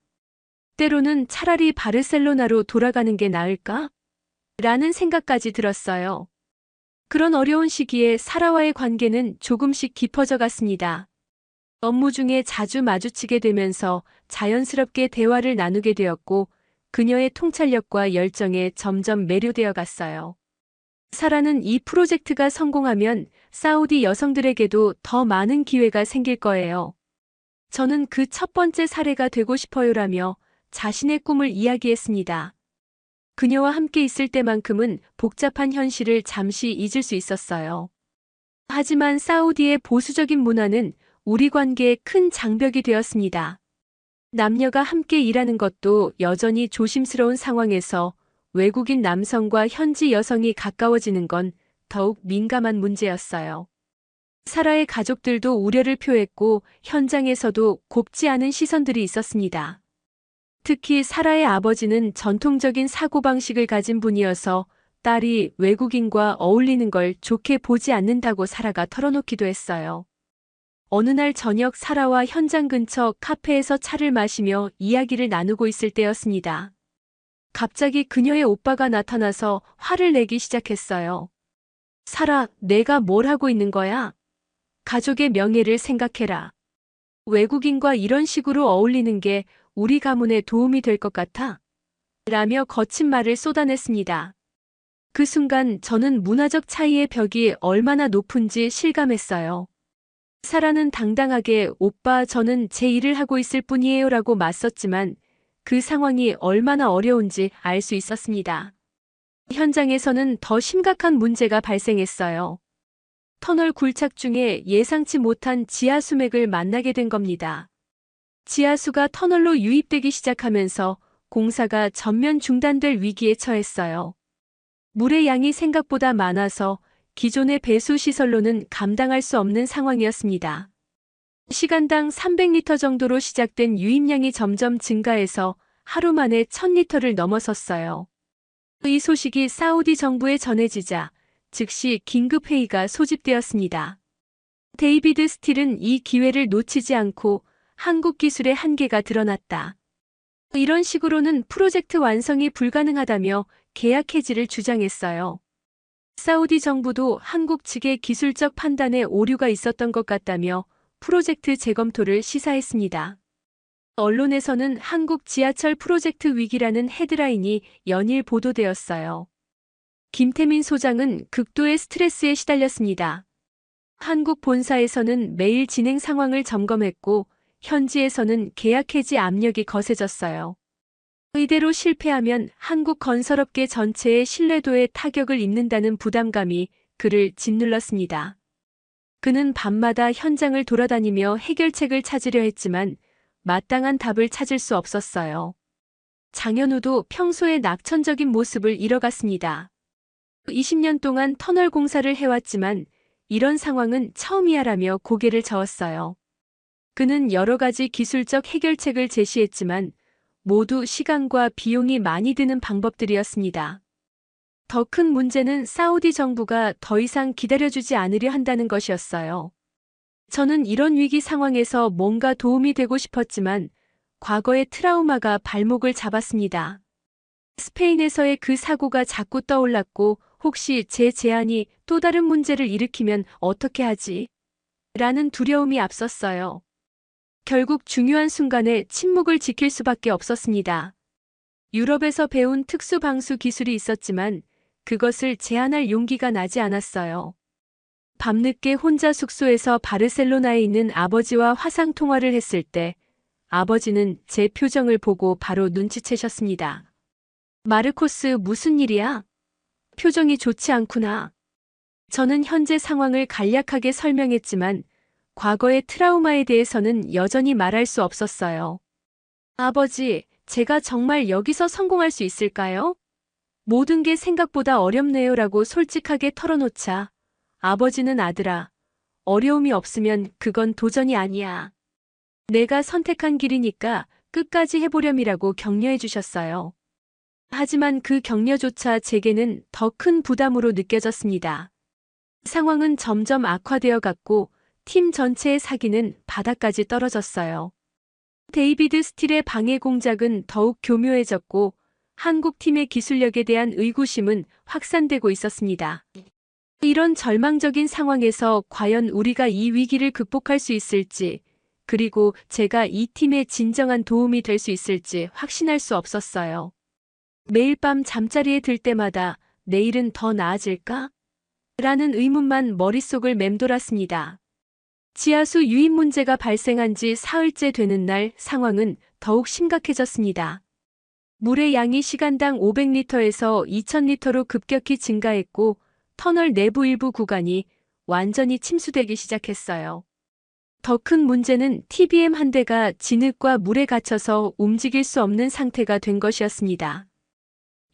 [SPEAKER 1] 때로는 차라리 바르셀로나로 돌아가는 게 나을까? 라는 생각까지 들었어요. 그런 어려운 시기에 사라와의 관계는 조금씩 깊어져 갔습니다. 업무 중에 자주 마주치게 되면서 자연스럽게 대화를 나누게 되었고 그녀의 통찰력과 열정에 점점 매료되어 갔어요. 사라는 이 프로젝트가 성공하면 사우디 여성들에게도 더 많은 기회가 생길 거예요. 저는 그 첫 번째 사례가 되고 싶어요라며 자신의 꿈을 이야기했습니다. 그녀와 함께 있을 때만큼은 복잡한 현실을 잠시 잊을 수 있었어요. 하지만 사우디의 보수적인 문화는 우리 관계에 큰 장벽이 되었습니다. 남녀가 함께 일하는 것도 여전히 조심스러운 상황에서 외국인 남성과 현지 여성이 가까워지는 건 더욱 민감한 문제였어요. 사라의 가족들도 우려를 표했고 현장에서도 곱지 않은 시선들이 있었습니다. 특히 사라의 아버지는 전통적인 사고방식을 가진 분이어서 딸이 외국인과 어울리는 걸 좋게 보지 않는다고 사라가 털어놓기도 했어요. 어느 날 저녁 사라와 현장 근처 카페에서 차를 마시며 이야기를 나누고 있을 때였습니다. 갑자기 그녀의 오빠가 나타나서 화를 내기 시작했어요. 사라, 내가 뭘 하고 있는 거야? 가족의 명예를 생각해라. 외국인과 이런 식으로 어울리는 게 우리 가문에 도움이 될 것 같아? 라며 거친 말을 쏟아냈습니다. 그 순간 저는 문화적 차이의 벽이 얼마나 높은지 실감했어요. 사라는 당당하게 오빠 저는 제 일을 하고 있을 뿐이에요 라고 맞섰지만 그 상황이 얼마나 어려운지 알 수 있었습니다. 현장에서는 더 심각한 문제가 발생했어요. 터널 굴착 중에 예상치 못한 지하 수맥을 만나게 된 겁니다. 지하수가 터널로 유입되기 시작하면서 공사가 전면 중단될 위기에 처했어요. 물의 양이 생각보다 많아서 기존의 배수 시설로는 감당할 수 없는 상황이었습니다. 시간당 300리터 정도로 시작된 유입량이 점점 증가해서 하루 만에 1000리터를 넘어섰어요. 이 소식이 사우디 정부에 전해지자 즉시 긴급회의가 소집되었습니다. 데이비드 스틸은 이 기회를 놓치지 않고 한국 기술의 한계가 드러났다. 이런 식으로는 프로젝트 완성이 불가능하다며 계약 해지를 주장했어요. 사우디 정부도 한국 측의 기술적 판단에 오류가 있었던 것 같다며 프로젝트 재검토를 시사했습니다. 언론에서는 한국 지하철 프로젝트 위기라는 헤드라인이 연일 보도되었어요. 김태민 소장은 극도의 스트레스에 시달렸습니다. 한국 본사에서는 매일 진행 상황을 점검했고 현지에서는 계약 해지 압력이 거세졌어요. 이대로 실패하면 한국 건설업계 전체의 신뢰도에 타격을 입는다는 부담감이 그를 짓눌렀습니다. 그는 밤마다 현장을 돌아다니며 해결책을 찾으려 했지만 마땅한 답을 찾을 수 없었어요. 장현우도 평소의 낙천적인 모습을 잃어갔습니다. 20년 동안 터널 공사를 해왔지만 이런 상황은 처음이야라며 고개를 저었어요. 그는 여러 가지 기술적 해결책을 제시했지만 모두 시간과 비용이 많이 드는 방법들이었습니다. 더 큰 문제는 사우디 정부가 더 이상 기다려주지 않으려 한다는 것이었어요. 저는 이런 위기 상황에서 뭔가 도움이 되고 싶었지만 과거의 트라우마가 발목을 잡았습니다. 스페인에서의 그 사고가 자꾸 떠올랐고 혹시 제 제안이 또 다른 문제를 일으키면 어떻게 하지? 라는 두려움이 앞섰어요. 결국 중요한 순간에 침묵을 지킬 수밖에 없었습니다. 유럽에서 배운 특수 방수 기술이 있었지만 그것을 제안할 용기가 나지 않았어요. 밤늦게 혼자 숙소에서 바르셀로나에 있는 아버지와 화상 통화를 했을 때 아버지는 제 표정을 보고 바로 눈치채셨습니다. 마르코스, 무슨 일이야? 표정이 좋지 않구나. 저는 현재 상황을 간략하게 설명했지만 과거의 트라우마에 대해서는 여전히 말할 수 없었어요. 아버지, 제가 정말 여기서 성공할 수 있을까요? 모든 게 생각보다 어렵네요 라고 솔직하게 털어놓자 아버지는 아들아, 어려움이 없으면 그건 도전이 아니야. 내가 선택한 길이니까 끝까지 해보렴이라고 격려해 주셨어요. 하지만 그 격려조차 제게는 더 큰 부담으로 느껴졌습니다. 상황은 점점 악화되어 갔고 팀 전체의 사기는 바닥까지 떨어졌어요. 데이비드 스틸의 방해 공작은 더욱 교묘해졌고 한국 팀의 기술력에 대한 의구심은 확산되고 있었습니다. 이런 절망적인 상황에서 과연 우리가 이 위기를 극복할 수 있을지, 그리고 제가 이 팀에 진정한 도움이 될 수 있을지 확신할 수 없었어요. 매일 밤 잠자리에 들 때마다 내일은 더 나아질까? 라는 의문만 머릿속을 맴돌았습니다. 지하수 유입 문제가 발생한 지 사흘째 되는 날 상황은 더욱 심각해졌습니다. 물의 양이 시간당 500리터에서 2000리터로 급격히 증가했고 터널 내부 일부 구간이 완전히 침수되기 시작했어요. 더 큰 문제는 TBM 한 대가 진흙과 물에 갇혀서 움직일 수 없는 상태가 된 것이었습니다.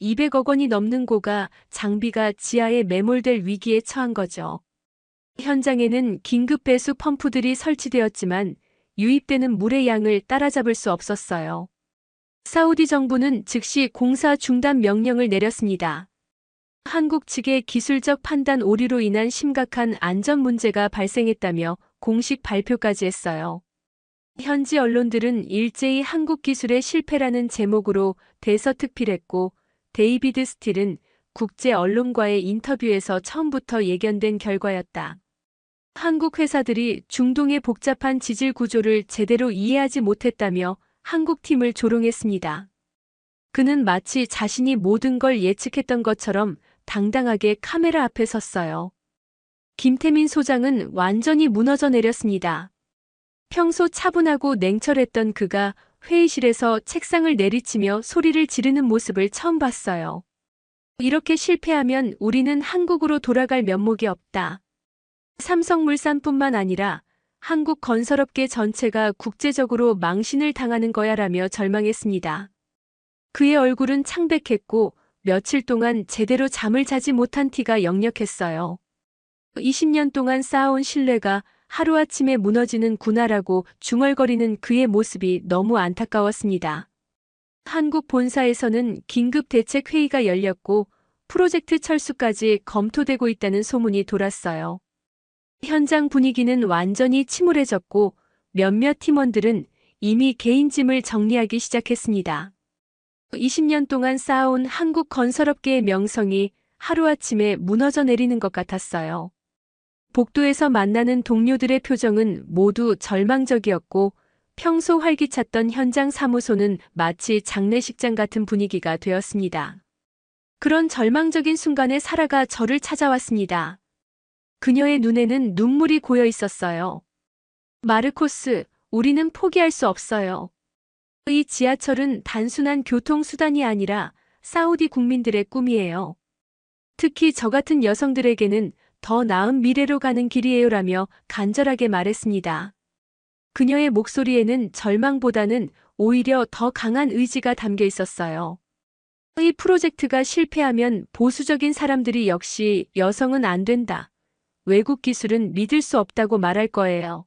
[SPEAKER 1] 200억 원이 넘는 고가 장비가 지하에 매몰될 위기에 처한 거죠. 현장에는 긴급 배수 펌프들이 설치되었지만 유입되는 물의 양을 따라잡을 수 없었어요. 사우디 정부는 즉시 공사 중단 명령을 내렸습니다. 한국 측의 기술적 판단 오류로 인한 심각한 안전 문제가 발생했다며 공식 발표까지 했어요. 현지 언론들은 일제히 한국 기술의 실패라는 제목으로 대서특필했고 데이비드 스틸은 국제 언론과의 인터뷰에서 처음부터 예견된 결과였다. 한국 회사들이 중동의 복잡한 지질 구조를 제대로 이해하지 못했다며 한국 팀을 조롱했습니다. 그는 마치 자신이 모든 걸 예측했던 것처럼 당당하게 카메라 앞에 섰어요. 김태민 소장은 완전히 무너져 내렸습니다. 평소 차분하고 냉철했던 그가 회의실에서 책상을 내리치며 소리를 지르는 모습을 처음 봤어요. 이렇게 실패하면 우리는 한국으로 돌아갈 면목이 없다. 삼성물산뿐만 아니라 한국 건설업계 전체가 국제적으로 망신을 당하는 거야라며 절망했습니다. 그의 얼굴은 창백했고 며칠 동안 제대로 잠을 자지 못한 티가 역력했어요. 20년 동안 쌓아온 신뢰가 하루아침에 무너지는 구나라고 중얼거리는 그의 모습이 너무 안타까웠습니다. 한국 본사에서는 긴급 대책 회의가 열렸고 프로젝트 철수까지 검토되고 있다는 소문이 돌았어요. 현장 분위기는 완전히 침울해졌고 몇몇 팀원들은 이미 개인 짐을 정리하기 시작했습니다. 20년 동안 쌓아온 한국 건설업계의 명성이 하루아침에 무너져 내리는 것 같았어요. 복도에서 만나는 동료들의 표정은 모두 절망적이었고 평소 활기찼던 현장 사무소는 마치 장례식장 같은 분위기가 되었습니다. 그런 절망적인 순간에 사라가 저를 찾아왔습니다. 그녀의 눈에는 눈물이 고여 있었어요. 마르코스, 우리는 포기할 수 없어요. 이 지하철은 단순한 교통수단이 아니라 사우디 국민들의 꿈이에요. 특히 저 같은 여성들에게는 더 나은 미래로 가는 길이에요라며 간절하게 말했습니다. 그녀의 목소리에는 절망보다는 오히려 더 강한 의지가 담겨 있었어요. 이 프로젝트가 실패하면 보수적인 사람들이 역시 여성은 안 된다. 외국 기술은 믿을 수 없다고 말할 거예요.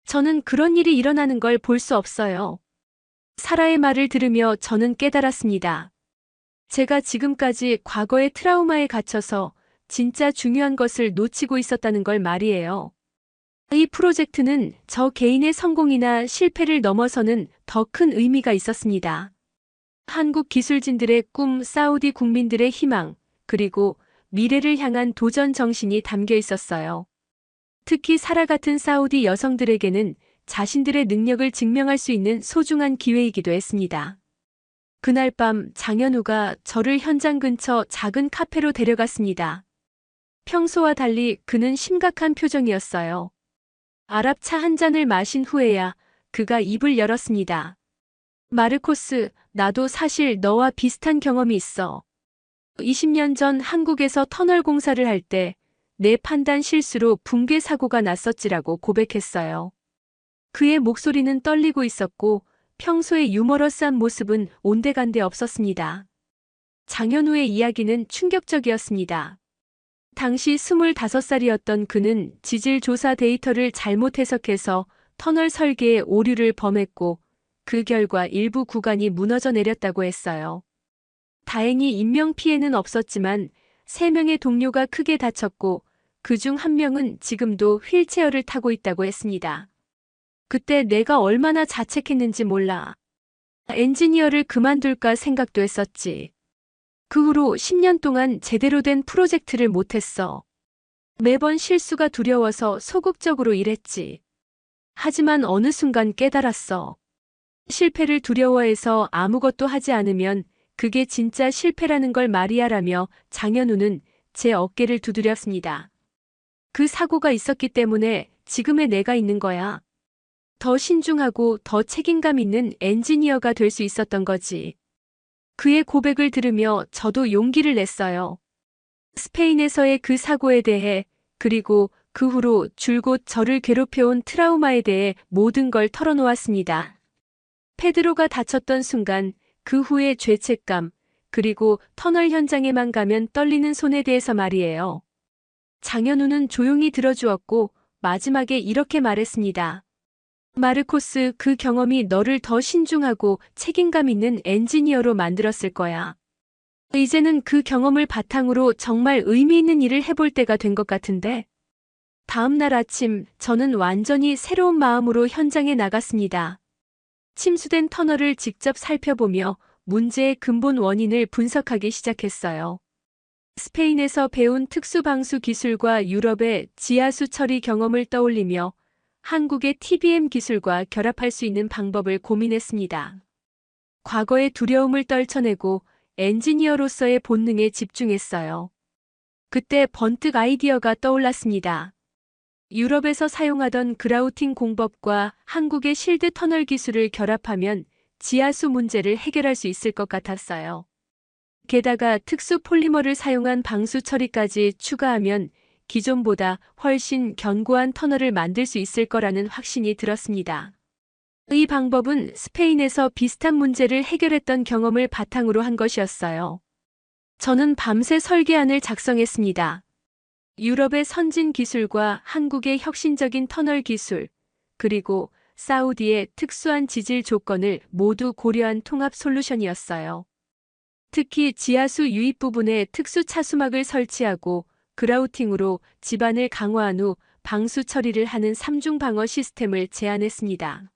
[SPEAKER 1] 저는 그런 일이 일어나는 걸 볼 수 없어요. 사라의 말을 들으며 저는 깨달았습니다. 제가 지금까지 과거의 트라우마에 갇혀서 진짜 중요한 것을 놓치고 있었다는 걸 말이에요. 이 프로젝트는 저 개인의 성공이나 실패를 넘어서는 더 큰 의미가 있었습니다. 한국 기술진들의 꿈, 사우디 국민들의 희망, 그리고 미래를 향한 도전 정신이 담겨 있었어요. 특히 사라 같은 사우디 여성들에게는 자신들의 능력을 증명할 수 있는 소중한 기회이기도 했습니다. 그날 밤 장현우가 저를 현장 근처 작은 카페로 데려갔습니다. 평소와 달리 그는 심각한 표정이었어요. 아랍차 한 잔을 마신 후에야 그가 입을 열었습니다. 마르코스, 나도 사실 너와 비슷한 경험이 있어. 20년 전 한국에서 터널 공사를 할 때 내 판단 실수로 붕괴 사고가 났었지라고 고백했어요. 그의 목소리는 떨리고 있었고 평소의 유머러스한 모습은 온데간데 없었습니다. 장현우의 이야기는 충격적이었습니다. 당시 25살이었던 그는 지질 조사 데이터를 잘못 해석해서 터널 설계에 오류를 범했고 그 결과 일부 구간이 무너져 내렸다고 했어요. 다행히 인명피해는 없었지만 3명의 동료가 크게 다쳤고 그중 1명은 지금도 휠체어를 타고 있다고 했습니다. 그때 내가 얼마나 자책했는지 몰라. 엔지니어를 그만둘까 생각도 했었지. 그 후로 10년 동안 제대로 된 프로젝트를 못했어. 매번 실수가 두려워서 소극적으로 일했지. 하지만 어느 순간 깨달았어. 실패를 두려워해서 아무것도 하지 않으면 그게 진짜 실패라는 걸 말이야라며 장현우는 제 어깨를 두드렸습니다. 그 사고가 있었기 때문에 지금의 내가 있는 거야. 더 신중하고 더 책임감 있는 엔지니어가 될 수 있었던 거지. 그의 고백을 들으며 저도 용기를 냈어요. 스페인에서의 그 사고에 대해, 그리고 그 후로 줄곧 저를 괴롭혀온 트라우마에 대해 모든 걸 털어놓았습니다. 페드로가 다쳤던 순간, 그 후의 죄책감, 그리고 터널 현장에만 가면 떨리는 손에 대해서 말이에요. 장현우는 조용히 들어주었고 마지막에 이렇게 말했습니다. 마르코스, 그 경험이 너를 더 신중하고 책임감 있는 엔지니어로 만들었을 거야. 이제는 그 경험을 바탕으로 정말 의미 있는 일을 해볼 때가 된 것 같은데. 다음 날 아침 저는 완전히 새로운 마음으로 현장에 나갔습니다. 침수된 터널을 직접 살펴보며 문제의 근본 원인을 분석하기 시작했어요. 스페인에서 배운 특수방수 기술과 유럽의 지하수 처리 경험을 떠올리며 한국의 TBM 기술과 결합할 수 있는 방법을 고민했습니다. 과거의 두려움을 떨쳐내고 엔지니어로서의 본능에 집중했어요. 그때 번뜩 아이디어가 떠올랐습니다. 유럽에서 사용하던 그라우팅 공법과 한국의 실드 터널 기술을 결합하면 지하수 문제를 해결할 수 있을 것 같았어요. 게다가 특수 폴리머를 사용한 방수 처리까지 추가하면 기존보다 훨씬 견고한 터널을 만들 수 있을 거라는 확신이 들었습니다. 이 방법은 스페인에서 비슷한 문제를 해결했던 경험을 바탕으로 한 것이었어요. 저는 밤새 설계안을 작성했습니다. 유럽의 선진 기술과 한국의 혁신적인 터널 기술, 그리고 사우디의 특수한 지질 조건을 모두 고려한 통합 솔루션이었어요. 특히 지하수 유입 부분에 특수 차수막을 설치하고 그라우팅으로 지반을 강화한 후 방수 처리를 하는 3중 방어 시스템을 제안했습니다.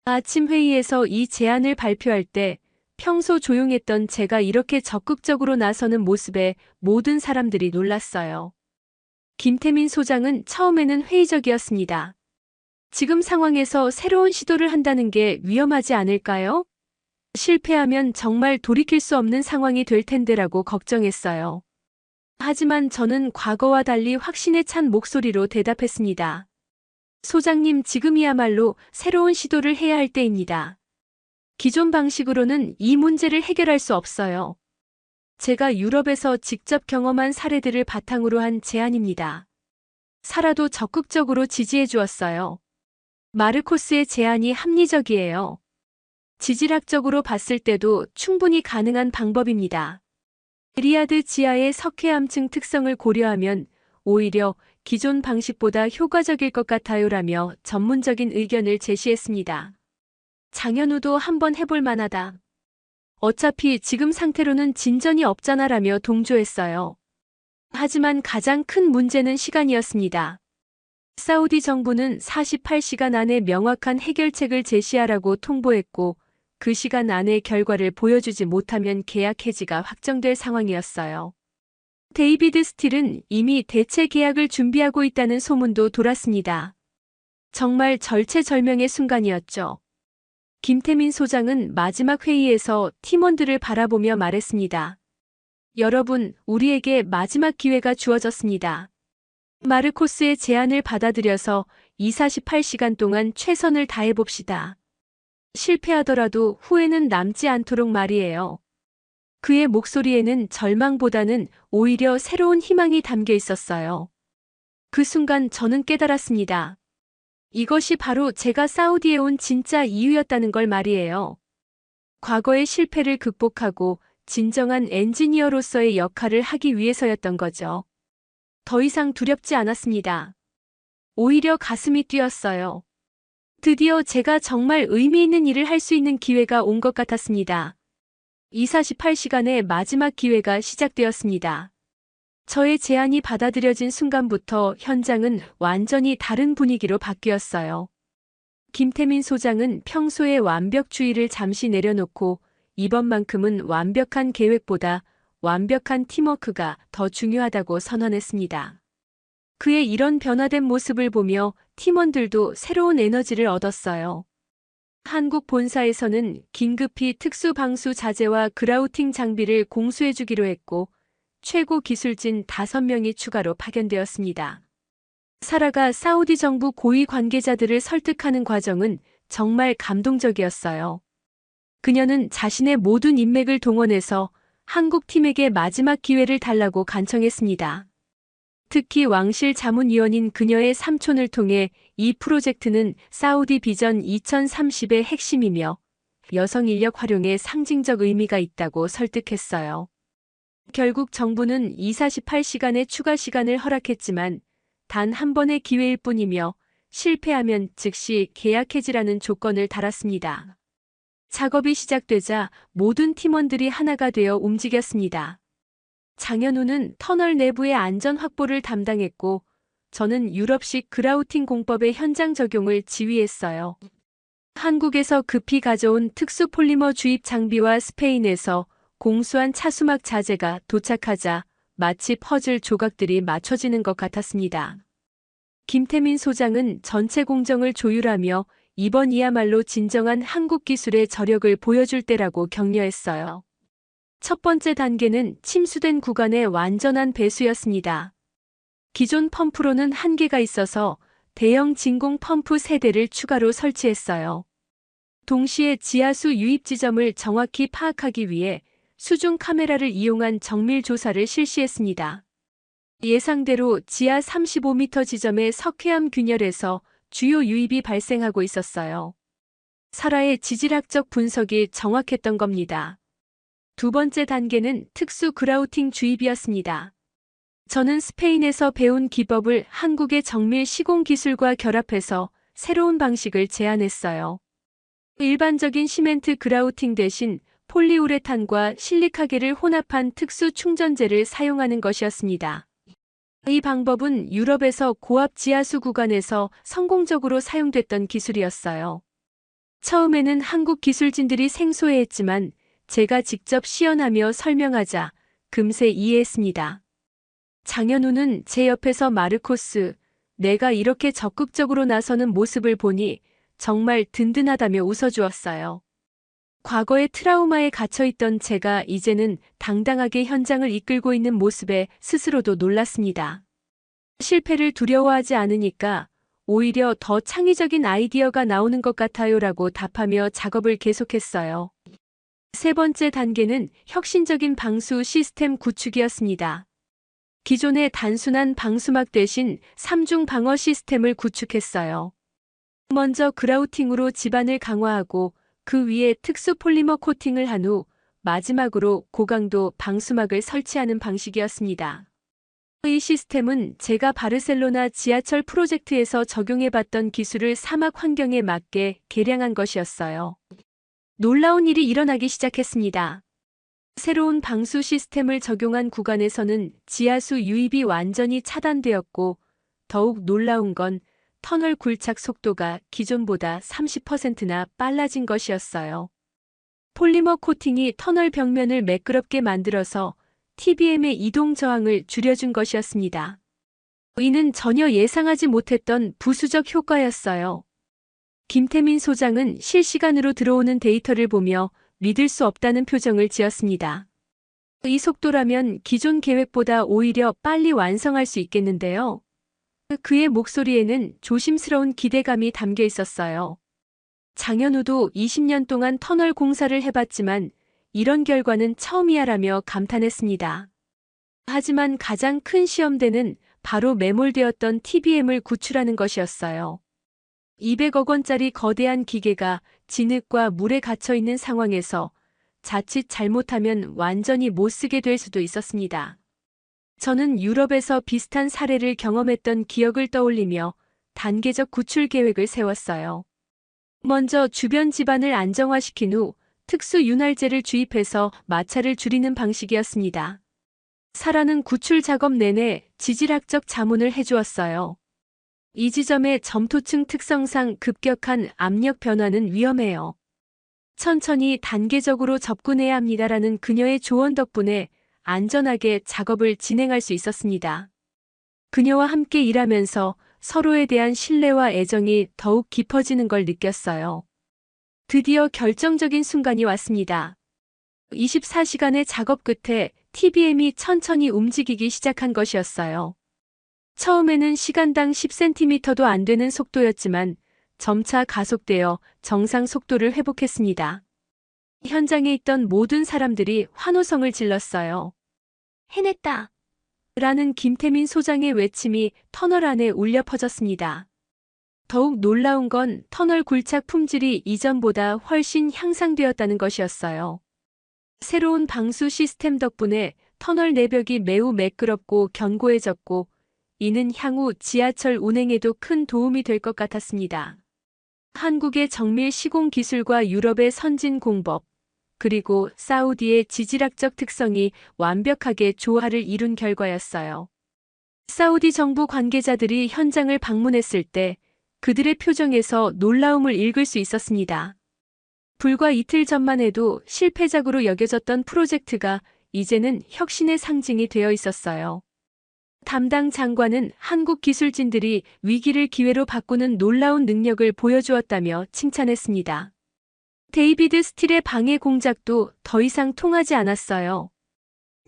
[SPEAKER 1] 아침 회의에서 이 제안을 발표할 때 평소 조용했던 제가 이렇게 적극적으로 나서는 모습에 모든 사람들이 놀랐어요. 김태민 소장은 처음에는 회의적이었습니다. 지금 상황에서 새로운 시도를 한다는 게 위험하지 않을까요? 실패하면 정말 돌이킬 수 없는 상황이 될 텐데라고 걱정했어요. 하지만 저는 과거와 달리 확신에 찬 목소리로 대답했습니다. 소장님, 지금이야말로 새로운 시도를 해야 할 때입니다. 기존 방식으로는 이 문제를 해결할 수 없어요. 제가 유럽에서 직접 경험한 사례들을 바탕으로 한 제안입니다. 사라도 적극적으로 지지해 주었어요. 마르코스의 제안이 합리적이에요. 지질학적으로 봤을 때도 충분히 가능한 방법입니다. 리아드 지하의 석회암층 특성을 고려하면 오히려 기존 방식보다 효과적일 것 같아요라며 전문적인 의견을 제시했습니다. 장현우도 한번 해볼 만하다. 어차피 지금 상태로는 진전이 없잖아라며 동조했어요. 하지만 가장 큰 문제는 시간이었습니다. 사우디 정부는 48시간 안에 명확한 해결책을 제시하라고 통보했고 그 시간 안에 결과를 보여주지 못하면 계약 해지가 확정될 상황이었어요. 데이비드 스틸은 이미 대체 계약을 준비하고 있다는 소문도 돌았습니다. 정말 절체절명의 순간이었죠. 김태민 소장은 마지막 회의에서 팀원들을 바라보며 말했습니다. 여러분, 우리에게 마지막 기회가 주어졌습니다. 마르코스의 제안을 받아들여서 48시간 동안 최선을 다해봅시다. 실패하더라도 후회는 남지 않도록 말이에요. 그의 목소리에는 절망보다는 오히려 새로운 희망이 담겨 있었어요. 그 순간 저는 깨달았습니다. 이것이 바로 제가 사우디에 온 진짜 이유였다는 걸 말이에요. 과거의 실패를 극복하고 진정한 엔지니어로서의 역할을 하기 위해서였던 거죠. 더 이상 두렵지 않았습니다. 오히려 가슴이 뛰었어요. 드디어 제가 정말 의미 있는 일을 할 수 있는 기회가 온 것 같았습니다. 이 48시간의 마지막 기회가 시작되었습니다. 저의 제안이 받아들여진 순간부터 현장은 완전히 다른 분위기로 바뀌었어요. 김태민 소장은 평소의 완벽주의를 잠시 내려놓고 이번만큼은 완벽한 계획보다 완벽한 팀워크가 더 중요하다고 선언했습니다. 그의 이런 변화된 모습을 보며 팀원들도 새로운 에너지를 얻었어요. 한국 본사에서는 긴급히 특수방수 자재와 그라우팅 장비를 공수해주기로 했고 최고 기술진 5명이 추가로 파견되었습니다. 사라가 사우디 정부 고위 관계자들을 설득하는 과정은 정말 감동적이었어요. 그녀는 자신의 모든 인맥을 동원해서 한국 팀에게 마지막 기회를 달라고 간청했습니다. 특히 왕실 자문위원인 그녀의 삼촌을 통해 이 프로젝트는 사우디 비전 2030의 핵심이며 여성 인력 활용에 상징적 의미가 있다고 설득했어요. 결국 정부는 48시간의 추가 시간을 허락했지만 단 한 번의 기회일 뿐이며 실패하면 즉시 계약 해지라는 조건을 달았습니다. 작업이 시작되자 모든 팀원들이 하나가 되어 움직였습니다. 장현우는 터널 내부의 안전 확보를 담당했고 저는 유럽식 그라우팅 공법의 현장 적용을 지휘했어요. 한국에서 급히 가져온 특수 폴리머 주입 장비와 스페인에서 공수한 차수막 자재가 도착하자 마치 퍼즐 조각들이 맞춰지는 것 같았습니다. 김태민 소장은 전체 공정을 조율하며 이번이야말로 진정한 한국 기술의 저력을 보여줄 때라고 격려했어요. 첫 번째 단계는 침수된 구간의 완전한 배수였습니다. 기존 펌프로는 한계가 있어서 대형 진공 펌프 3대를 추가로 설치했어요. 동시에 지하수 유입 지점을 정확히 파악하기 위해 수중 카메라를 이용한 정밀 조사를 실시했습니다. 예상대로 지하 35m 지점의 석회암 균열에서 주요 유입이 발생하고 있었어요. 사라의 지질학적 분석이 정확했던 겁니다. 두 번째 단계는 특수 그라우팅 주입이었습니다. 저는 스페인에서 배운 기법을 한국의 정밀 시공 기술과 결합해서 새로운 방식을 제안했어요. 일반적인 시멘트 그라우팅 대신 폴리우레탄과 실리카겔을 혼합한 특수 충전재를 사용하는 것이었습니다. 이 방법은 유럽에서 고압 지하수 구간에서 성공적으로 사용됐던 기술이었어요. 처음에는 한국 기술진들이 생소해했지만 제가 직접 시연하며 설명하자 금세 이해했습니다. 장현우는 제 옆에서 마르코스, 내가 이렇게 적극적으로 나서는 모습을 보니 정말 든든하다며 웃어주었어요. 과거의 트라우마에 갇혀있던 제가 이제는 당당하게 현장을 이끌고 있는 모습에 스스로도 놀랐습니다. 실패를 두려워하지 않으니까 오히려 더 창의적인 아이디어가 나오는 것 같아요라고 답하며 작업을 계속했어요. 세 번째 단계는 혁신적인 방수 시스템 구축이었습니다. 기존의 단순한 방수막 대신 3중 방어 시스템을 구축했어요. 먼저 그라우팅으로 지반을 강화하고 그 위에 특수 폴리머 코팅을 한 후 마지막으로 고강도 방수막을 설치하는 방식이었습니다. 이 시스템은 제가 바르셀로나 지하철 프로젝트에서 적용해봤던 기술을 사막 환경에 맞게 개량한 것이었어요. 놀라운 일이 일어나기 시작했습니다. 새로운 방수 시스템을 적용한 구간에서는 지하수 유입이 완전히 차단되었고, 더욱 놀라운 건 터널 굴착 속도가 기존보다 30%나 빨라진 것이었어요. 폴리머 코팅이 터널 벽면을 매끄럽게 만들어서 TBM의 이동 저항을 줄여준 것이었습니다. 이는 전혀 예상하지 못했던 부수적 효과였어요. 김태민 소장은 실시간으로 들어오는 데이터를 보며 믿을 수 없다는 표정을 지었습니다. 이 속도라면 기존 계획보다 오히려 빨리 완성할 수 있겠는데요. 그의 목소리에는 조심스러운 기대감이 담겨 있었어요. 장현우도 20년 동안 터널 공사를 해봤지만 이런 결과는 처음이야라며 감탄했습니다. 하지만 가장 큰 시험대는 바로 매몰되었던 TBM을 구출하는 것이었어요. 200억 원짜리 거대한 기계가 진흙과 물에 갇혀 있는 상황에서 자칫 잘못하면 완전히 못 쓰게 될 수도 있었습니다. 저는 유럽에서 비슷한 사례를 경험했던 기억을 떠올리며 단계적 구출 계획을 세웠어요. 먼저 주변 지반을 안정화시킨 후 특수 윤활제를 주입해서 마찰을 줄이는 방식이었습니다. 사라는 구출 작업 내내 지질학적 자문을 해주었어요. 이 지점의 점토층 특성상 급격한 압력 변화는 위험해요. 천천히 단계적으로 접근해야 합니다라는 그녀의 조언 덕분에 안전하게 작업을 진행할 수 있었습니다. 그녀와 함께 일하면서 서로에 대한 신뢰와 애정이 더욱 깊어지는 걸 느꼈어요. 드디어 결정적인 순간이 왔습니다. 24시간의 작업 끝에 TBM이 천천히 움직이기 시작한 것이었어요. 처음에는 시간당 10cm도 안 되는 속도였지만 점차 가속되어 정상 속도를 회복했습니다. 현장에 있던 모든 사람들이 환호성을 질렀어요. 해냈다! 라는 김태민 소장의 외침이 터널 안에 울려 퍼졌습니다. 더욱 놀라운 건 터널 굴착 품질이 이전보다 훨씬 향상되었다는 것이었어요. 새로운 방수 시스템 덕분에 터널 내벽이 매우 매끄럽고 견고해졌고, 이는 향후 지하철 운행에도 큰 도움이 될 것 같았습니다. 한국의 정밀 시공 기술과 유럽의 선진 공법, 그리고 사우디의 지질학적 특성이 완벽하게 조화를 이룬 결과였어요. 사우디 정부 관계자들이 현장을 방문했을 때 그들의 표정에서 놀라움을 읽을 수 있었습니다. 불과 이틀 전만 해도 실패작으로 여겨졌던 프로젝트가 이제는 혁신의 상징이 되어 있었어요. 담당 장관은 한국 기술진들이 위기를 기회로 바꾸는 놀라운 능력을 보여주었다며 칭찬했습니다. 데이비드 스틸의 방해 공작도 더 이상 통하지 않았어요.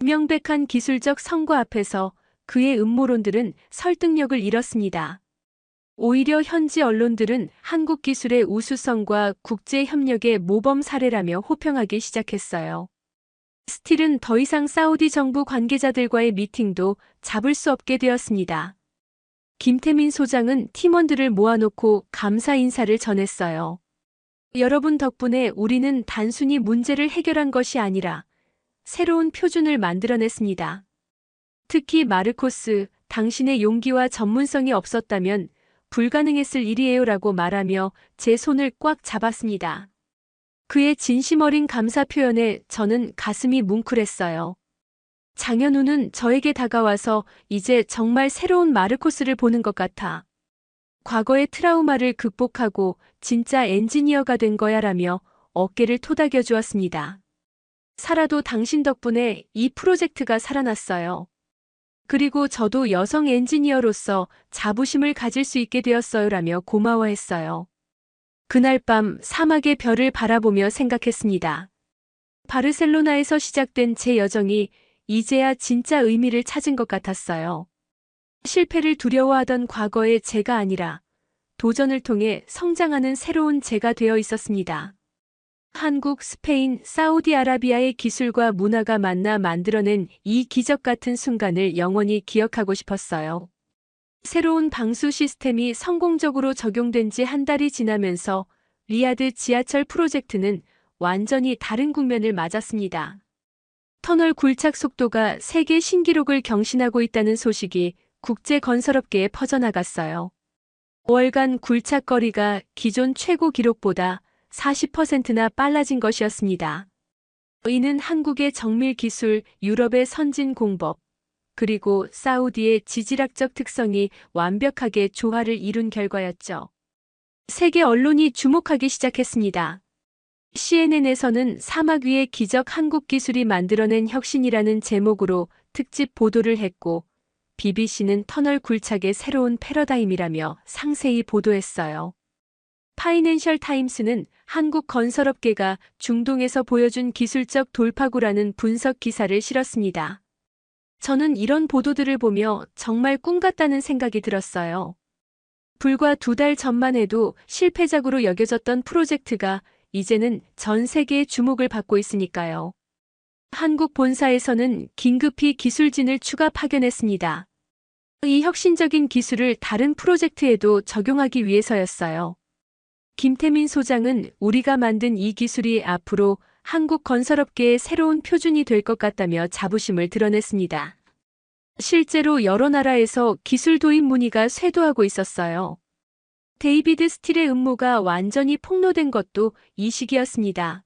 [SPEAKER 1] 명백한 기술적 성과 앞에서 그의 음모론들은 설득력을 잃었습니다. 오히려 현지 언론들은 한국 기술의 우수성과 국제 협력의 모범 사례라며 호평하기 시작했어요. 스틸은 더 이상 사우디 정부 관계자들과의 미팅도 잡을 수 없게 되었습니다. 김태민 소장은 팀원들을 모아놓고 감사 인사를 전했어요. 여러분 덕분에 우리는 단순히 문제를 해결한 것이 아니라 새로운 표준을 만들어냈습니다. 특히 마르코스, 당신의 용기와 전문성이 없었다면 불가능했을 일이에요라고 말하며 제 손을 꽉 잡았습니다. 그의 진심 어린 감사 표현에 저는 가슴이 뭉클했어요. 장현우는 저에게 다가와서 이제 정말 새로운 마르코스를 보는 것 같아. 과거의 트라우마를 극복하고 진짜 엔지니어가 된 거야라며 어깨를 토닥여 주었습니다. 사라도 당신 덕분에 이 프로젝트가 살아났어요. 그리고 저도 여성 엔지니어로서 자부심을 가질 수 있게 되었어요라며 고마워했어요. 그날 밤 사막의 별을 바라보며 생각했습니다. 바르셀로나에서 시작된 제 여정이 이제야 진짜 의미를 찾은 것 같았어요. 실패를 두려워하던 과거의 제가 아니라 도전을 통해 성장하는 새로운 제가 되어 있었습니다. 한국, 스페인, 사우디아라비아의 기술과 문화가 만나 만들어낸 이 기적 같은 순간을 영원히 기억하고 싶었어요. 새로운 방수 시스템이 성공적으로 적용된 지 한 달이 지나면서 리야드 지하철 프로젝트는 완전히 다른 국면을 맞았습니다. 터널 굴착 속도가 세계 신기록을 경신하고 있다는 소식이 국제 건설업계에 퍼져나갔어요. 월간 굴착 거리가 기존 최고 기록보다 40%나 빨라진 것이었습니다. 이는 한국의 정밀 기술, 유럽의 선진 공법, 그리고 사우디의 지질학적 특성이 완벽하게 조화를 이룬 결과였죠. 세계 언론이 주목하기 시작했습니다. CNN에서는 사막 위의 기적 한국 기술이 만들어낸 혁신이라는 제목으로 특집 보도를 했고, BBC는 터널 굴착의 새로운 패러다임이라며 상세히 보도했어요. 파이낸셜 타임스는 한국 건설업계가 중동에서 보여준 기술적 돌파구라는 분석 기사를 실었습니다. 저는 이런 보도들을 보며 정말 꿈 같다는 생각이 들었어요. 불과 2달 전만 해도 실패작으로 여겨졌던 프로젝트가 이제는 전 세계의 주목을 받고 있으니까요. 한국 본사에서는 긴급히 기술진을 추가 파견했습니다. 이 혁신적인 기술을 다른 프로젝트에도 적용하기 위해서였어요. 김태민 소장은 우리가 만든 이 기술이 앞으로 한국 건설업계의 새로운 표준이 될 것 같다며 자부심을 드러냈습니다. 실제로 여러 나라에서 기술 도입 문의가 쇄도하고 있었어요. 데이비드 스틸의 음모가 완전히 폭로된 것도 이 시기였습니다.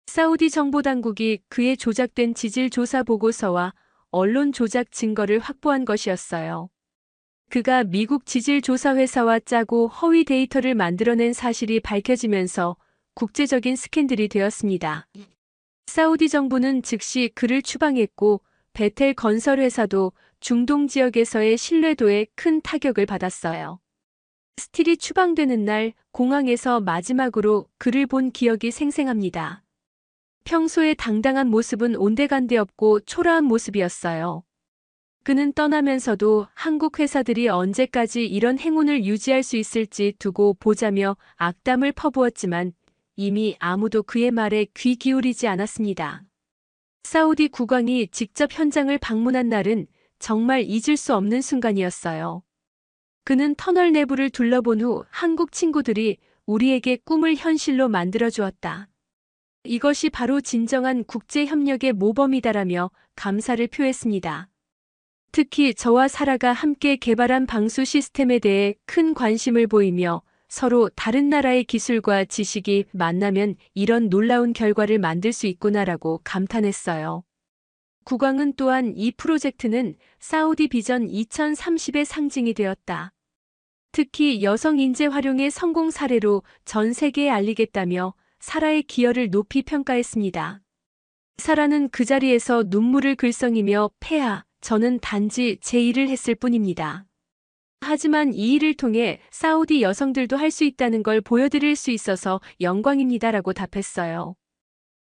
[SPEAKER 1] 사우디 정보당국이 그의 조작된 지질 조사 보고서와 언론 조작 증거를 확보한 것이었어요. 그가 미국 지질조사회사와 짜고 허위 데이터를 만들어낸 사실이 밝혀지면서 국제적인 스캔들이 되었습니다. 사우디 정부는 즉시 그를 추방했고 베텔 건설회사도 중동 지역에서의 신뢰도에 큰 타격을 받았어요. 스틸이 추방되는 날 공항에서 마지막으로 그를 본 기억이 생생합니다. 평소의 당당한 모습은 온데간데 없고 초라한 모습이었어요. 그는 떠나면서도 한국 회사들이 언제까지 이런 행운을 유지할 수 있을지 두고 보자며 악담을 퍼부었지만 이미 아무도 그의 말에 귀 기울이지 않았습니다. 사우디 국왕이 직접 현장을 방문한 날은 정말 잊을 수 없는 순간이었어요. 그는 터널 내부를 둘러본 후 한국 친구들이 우리에게 꿈을 현실로 만들어주었다. 이것이 바로 진정한 국제협력의 모범이다라며 감사를 표했습니다. 특히 저와 사라가 함께 개발한 방수 시스템에 대해 큰 관심을 보이며 서로 다른 나라의 기술과 지식이 만나면 이런 놀라운 결과를 만들 수 있구나라고 감탄했어요. 국왕은 또한 이 프로젝트는 사우디 비전 2030의 상징이 되었다. 특히 여성 인재 활용의 성공 사례로 전 세계에 알리겠다며 사라의 기여를 높이 평가했습니다. 사라는 그 자리에서 눈물을 글썽이며 폐하, 저는 단지 제 일을 했을 뿐입니다. 하지만 이 일을 통해 사우디 여성들도 할 수 있다는 걸 보여드릴 수 있어서 영광입니다라고 답했어요.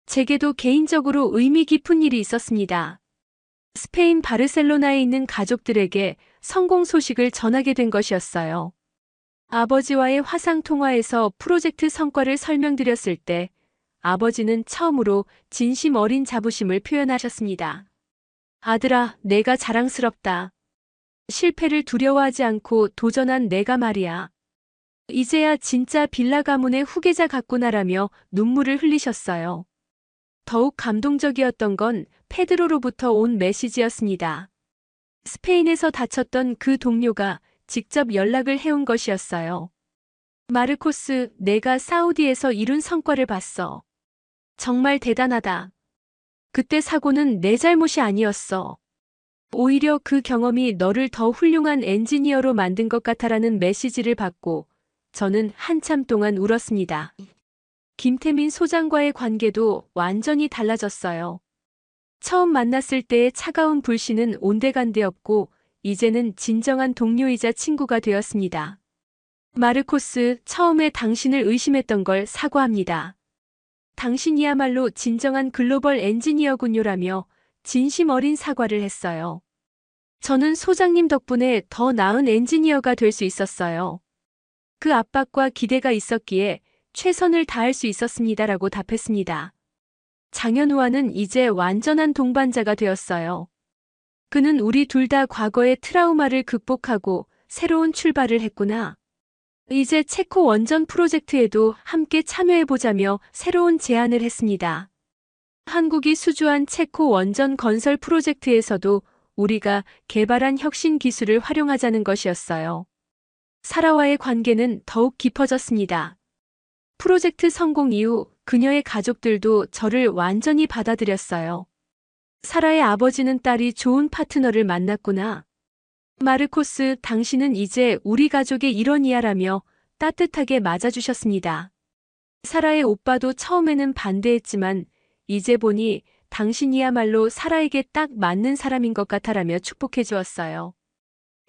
[SPEAKER 1] 제게도 개인적으로 의미 깊은 일이 있었습니다. 스페인 바르셀로나에 있는 가족들에게 성공 소식을 전하게 된 것이었어요. 아버지와의 화상 통화에서 프로젝트 성과를 설명드렸을 때 아버지는 처음으로 진심 어린 자부심을 표현하셨습니다. 아들아, 내가 자랑스럽다. 실패를 두려워하지 않고 도전한 내가 말이야. 이제야 진짜 빌라 가문의 후계자 같구나라며 눈물을 흘리셨어요. 더욱 감동적이었던 건 페드로로부터 온 메시지였습니다. 스페인에서 다쳤던 그 동료가 직접 연락을 해온 것이었어요. 마르코스, 내가 사우디에서 이룬 성과를 봤어. 정말 대단하다. 그때 사고는 내 잘못이 아니었어. 오히려 그 경험이 너를 더 훌륭한 엔지니어로 만든 것 같아라는 메시지를 받고 저는 한참 동안 울었습니다. 김태민 소장과의 관계도 완전히 달라졌어요. 처음 만났을 때의 차가운 불신은 온데간데 없고 이제는 진정한 동료이자 친구가 되었습니다. 마르코스, 처음에 당신을 의심했던 걸 사과합니다. 당신이야말로 진정한 글로벌 엔지니어군요라며 진심 어린 사과를 했어요. 저는 소장님 덕분에 더 나은 엔지니어가 될 수 있었어요. 그 압박과 기대가 있었기에 최선을 다할 수 있었습니다라고 답했습니다. 장현우와는 이제 완전한 동반자가 되었어요. 그는 우리 둘 다 과거의 트라우마를 극복하고 새로운 출발을 했구나. 이제 체코 원전 프로젝트에도 함께 참여해보자며 새로운 제안을 했습니다. 한국이 수주한 체코 원전 건설 프로젝트에서도 우리가 개발한 혁신 기술을 활용하자는 것이었어요. 사라와의 관계는 더욱 깊어졌습니다. 프로젝트 성공 이후 그녀의 가족들도 저를 완전히 받아들였어요. 사라의 아버지는 딸이 좋은 파트너를 만났구나. 마르코스, 당신은 이제 우리 가족의 일원이야라며 따뜻하게 맞아주셨습니다. 사라의 오빠도 처음에는 반대했지만 이제 보니 당신이야말로 사라에게 딱 맞는 사람인 것 같아라며 축복해 주었어요.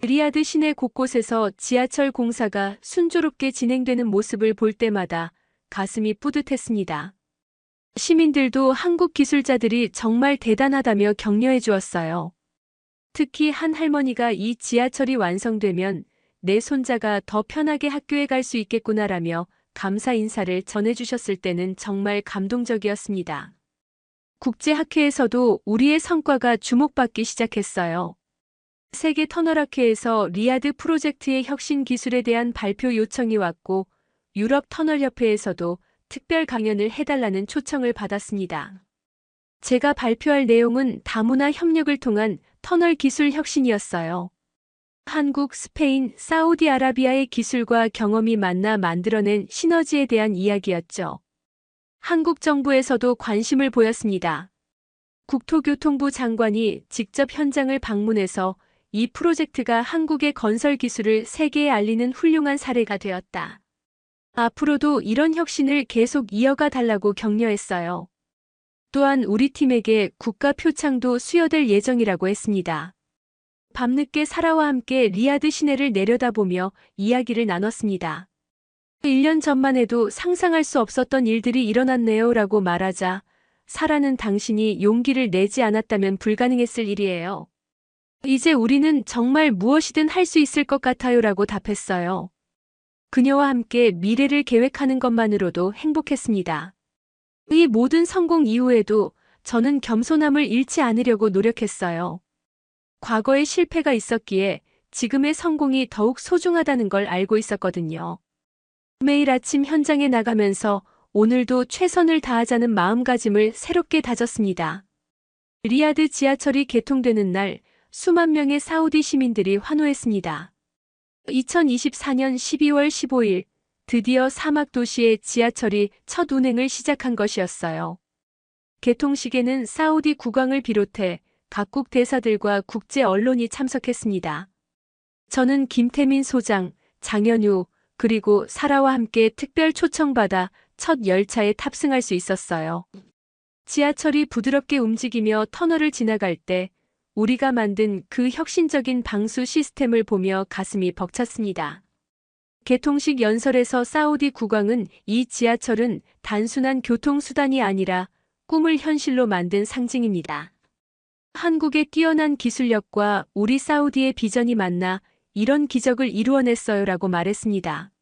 [SPEAKER 1] 리야드 시내 곳곳에서 지하철 공사가 순조롭게 진행되는 모습을 볼 때마다 가슴이 뿌듯했습니다. 시민들도 한국 기술자들이 정말 대단하다며 격려해 주었어요. 특히 한 할머니가 이 지하철이 완성되면 내 손자가 더 편하게 학교에 갈 수 있겠구나라며 감사 인사를 전해주셨을 때는 정말 감동적이었습니다. 국제학회에서도 우리의 성과가 주목받기 시작했어요. 세계 터널학회에서 리야드 프로젝트의 혁신 기술에 대한 발표 요청이 왔고 유럽 터널협회에서도 특별 강연을 해달라는 초청을 받았습니다. 제가 발표할 내용은 다문화 협력을 통한 터널 기술 혁신이었어요. 한국, 스페인, 사우디아라비아의 기술과 경험이 만나 만들어낸 시너지에 대한 이야기였죠. 한국 정부에서도 관심을 보였습니다. 국토교통부 장관이 직접 현장을 방문해서 이 프로젝트가 한국의 건설 기술을 세계에 알리는 훌륭한 사례가 되었다. 앞으로도 이런 혁신을 계속 이어가 달라고 격려했어요. 또한 우리 팀에게 국가 표창도 수여될 예정이라고 했습니다. 밤늦게 사라와 함께 리야드 시내를 내려다보며 이야기를 나눴습니다. 1년 전만 해도 상상할 수 없었던 일들이 일어났네요 라고 말하자 사라는 당신이 용기를 내지 않았다면 불가능했을 일이에요. 이제 우리는 정말 무엇이든 할 수 있을 것 같아요 라고 답했어요. 그녀와 함께 미래를 계획하는 것만으로도 행복했습니다. 이 모든 성공 이후에도 저는 겸손함을 잃지 않으려고 노력했어요. 과거에 실패가 있었기에 지금의 성공이 더욱 소중하다는 걸 알고 있었거든요. 매일 아침 현장에 나가면서 오늘도 최선을 다하자는 마음가짐을 새롭게 다졌습니다. 리야드 지하철이 개통되는 날 수만 명의 사우디 시민들이 환호했습니다. 2024년 12월 15일 드디어 사막 도시의 지하철이 첫 운행을 시작한 것이었어요. 개통식에는 사우디 국왕을 비롯해 각국 대사들과 국제 언론이 참석했습니다. 저는 김태민 소장, 장현우, 그리고 사라와 함께 특별 초청받아 첫 열차에 탑승할 수 있었어요. 지하철이 부드럽게 움직이며 터널을 지나갈 때 우리가 만든 그 혁신적인 방수 시스템을 보며 가슴이 벅찼습니다. 개통식 연설에서 사우디 국왕은 이 지하철은 단순한 교통수단이 아니라 꿈을 현실로 만든 상징입니다. 한국의 뛰어난 기술력과 우리 사우디의 비전이 만나 이런 기적을 이루어냈어요라고 말했습니다.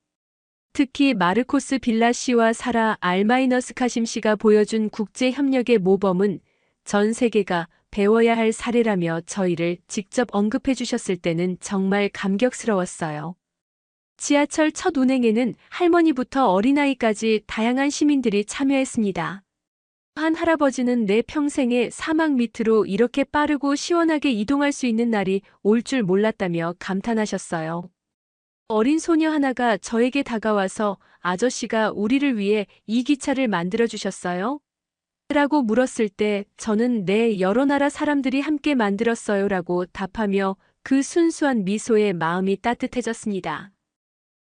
[SPEAKER 1] 특히 마르코스 빌라 씨와 사라 알마이너스 카심 씨가 보여준 국제협력의 모범은 전 세계가 배워야 할 사례라며 저희를 직접 언급해 주셨을 때는 정말 감격스러웠어요. 지하철 첫 운행에는 할머니부터 어린아이까지 다양한 시민들이 참여했습니다. 한 할아버지는 내 평생에 사막 밑으로 이렇게 빠르고 시원하게 이동할 수 있는 날이 올 줄 몰랐다며 감탄하셨어요. 어린 소녀 하나가 저에게 다가와서 아저씨가 우리를 위해 이 기차를 만들어주셨어요? 라고 물었을 때 저는 네, 여러 나라 사람들이 함께 만들었어요 라고 답하며 그 순수한 미소에 마음이 따뜻해졌습니다.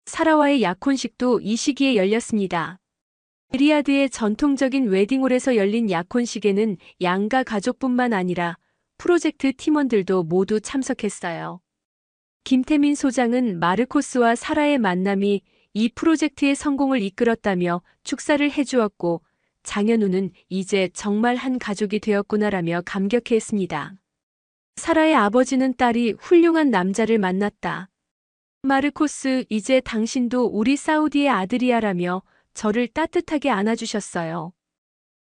[SPEAKER 1] 사라와의 약혼식도 이 시기에 열렸습니다. 리야드의 전통적인 웨딩홀에서 열린 약혼식에는 양가 가족뿐만 아니라 프로젝트 팀원들도 모두 참석했어요. 김태민 소장은 마르코스와 사라의 만남이 이 프로젝트의 성공을 이끌었다며 축사를 해주었고 장현우는 이제 정말 한 가족이 되었구나라며 감격해했습니다. 사라의 아버지는 딸이 훌륭한 남자를 만났다. 마르코스, 이제 당신도 우리 사우디의 아들이야라며 저를 따뜻하게 안아주셨어요.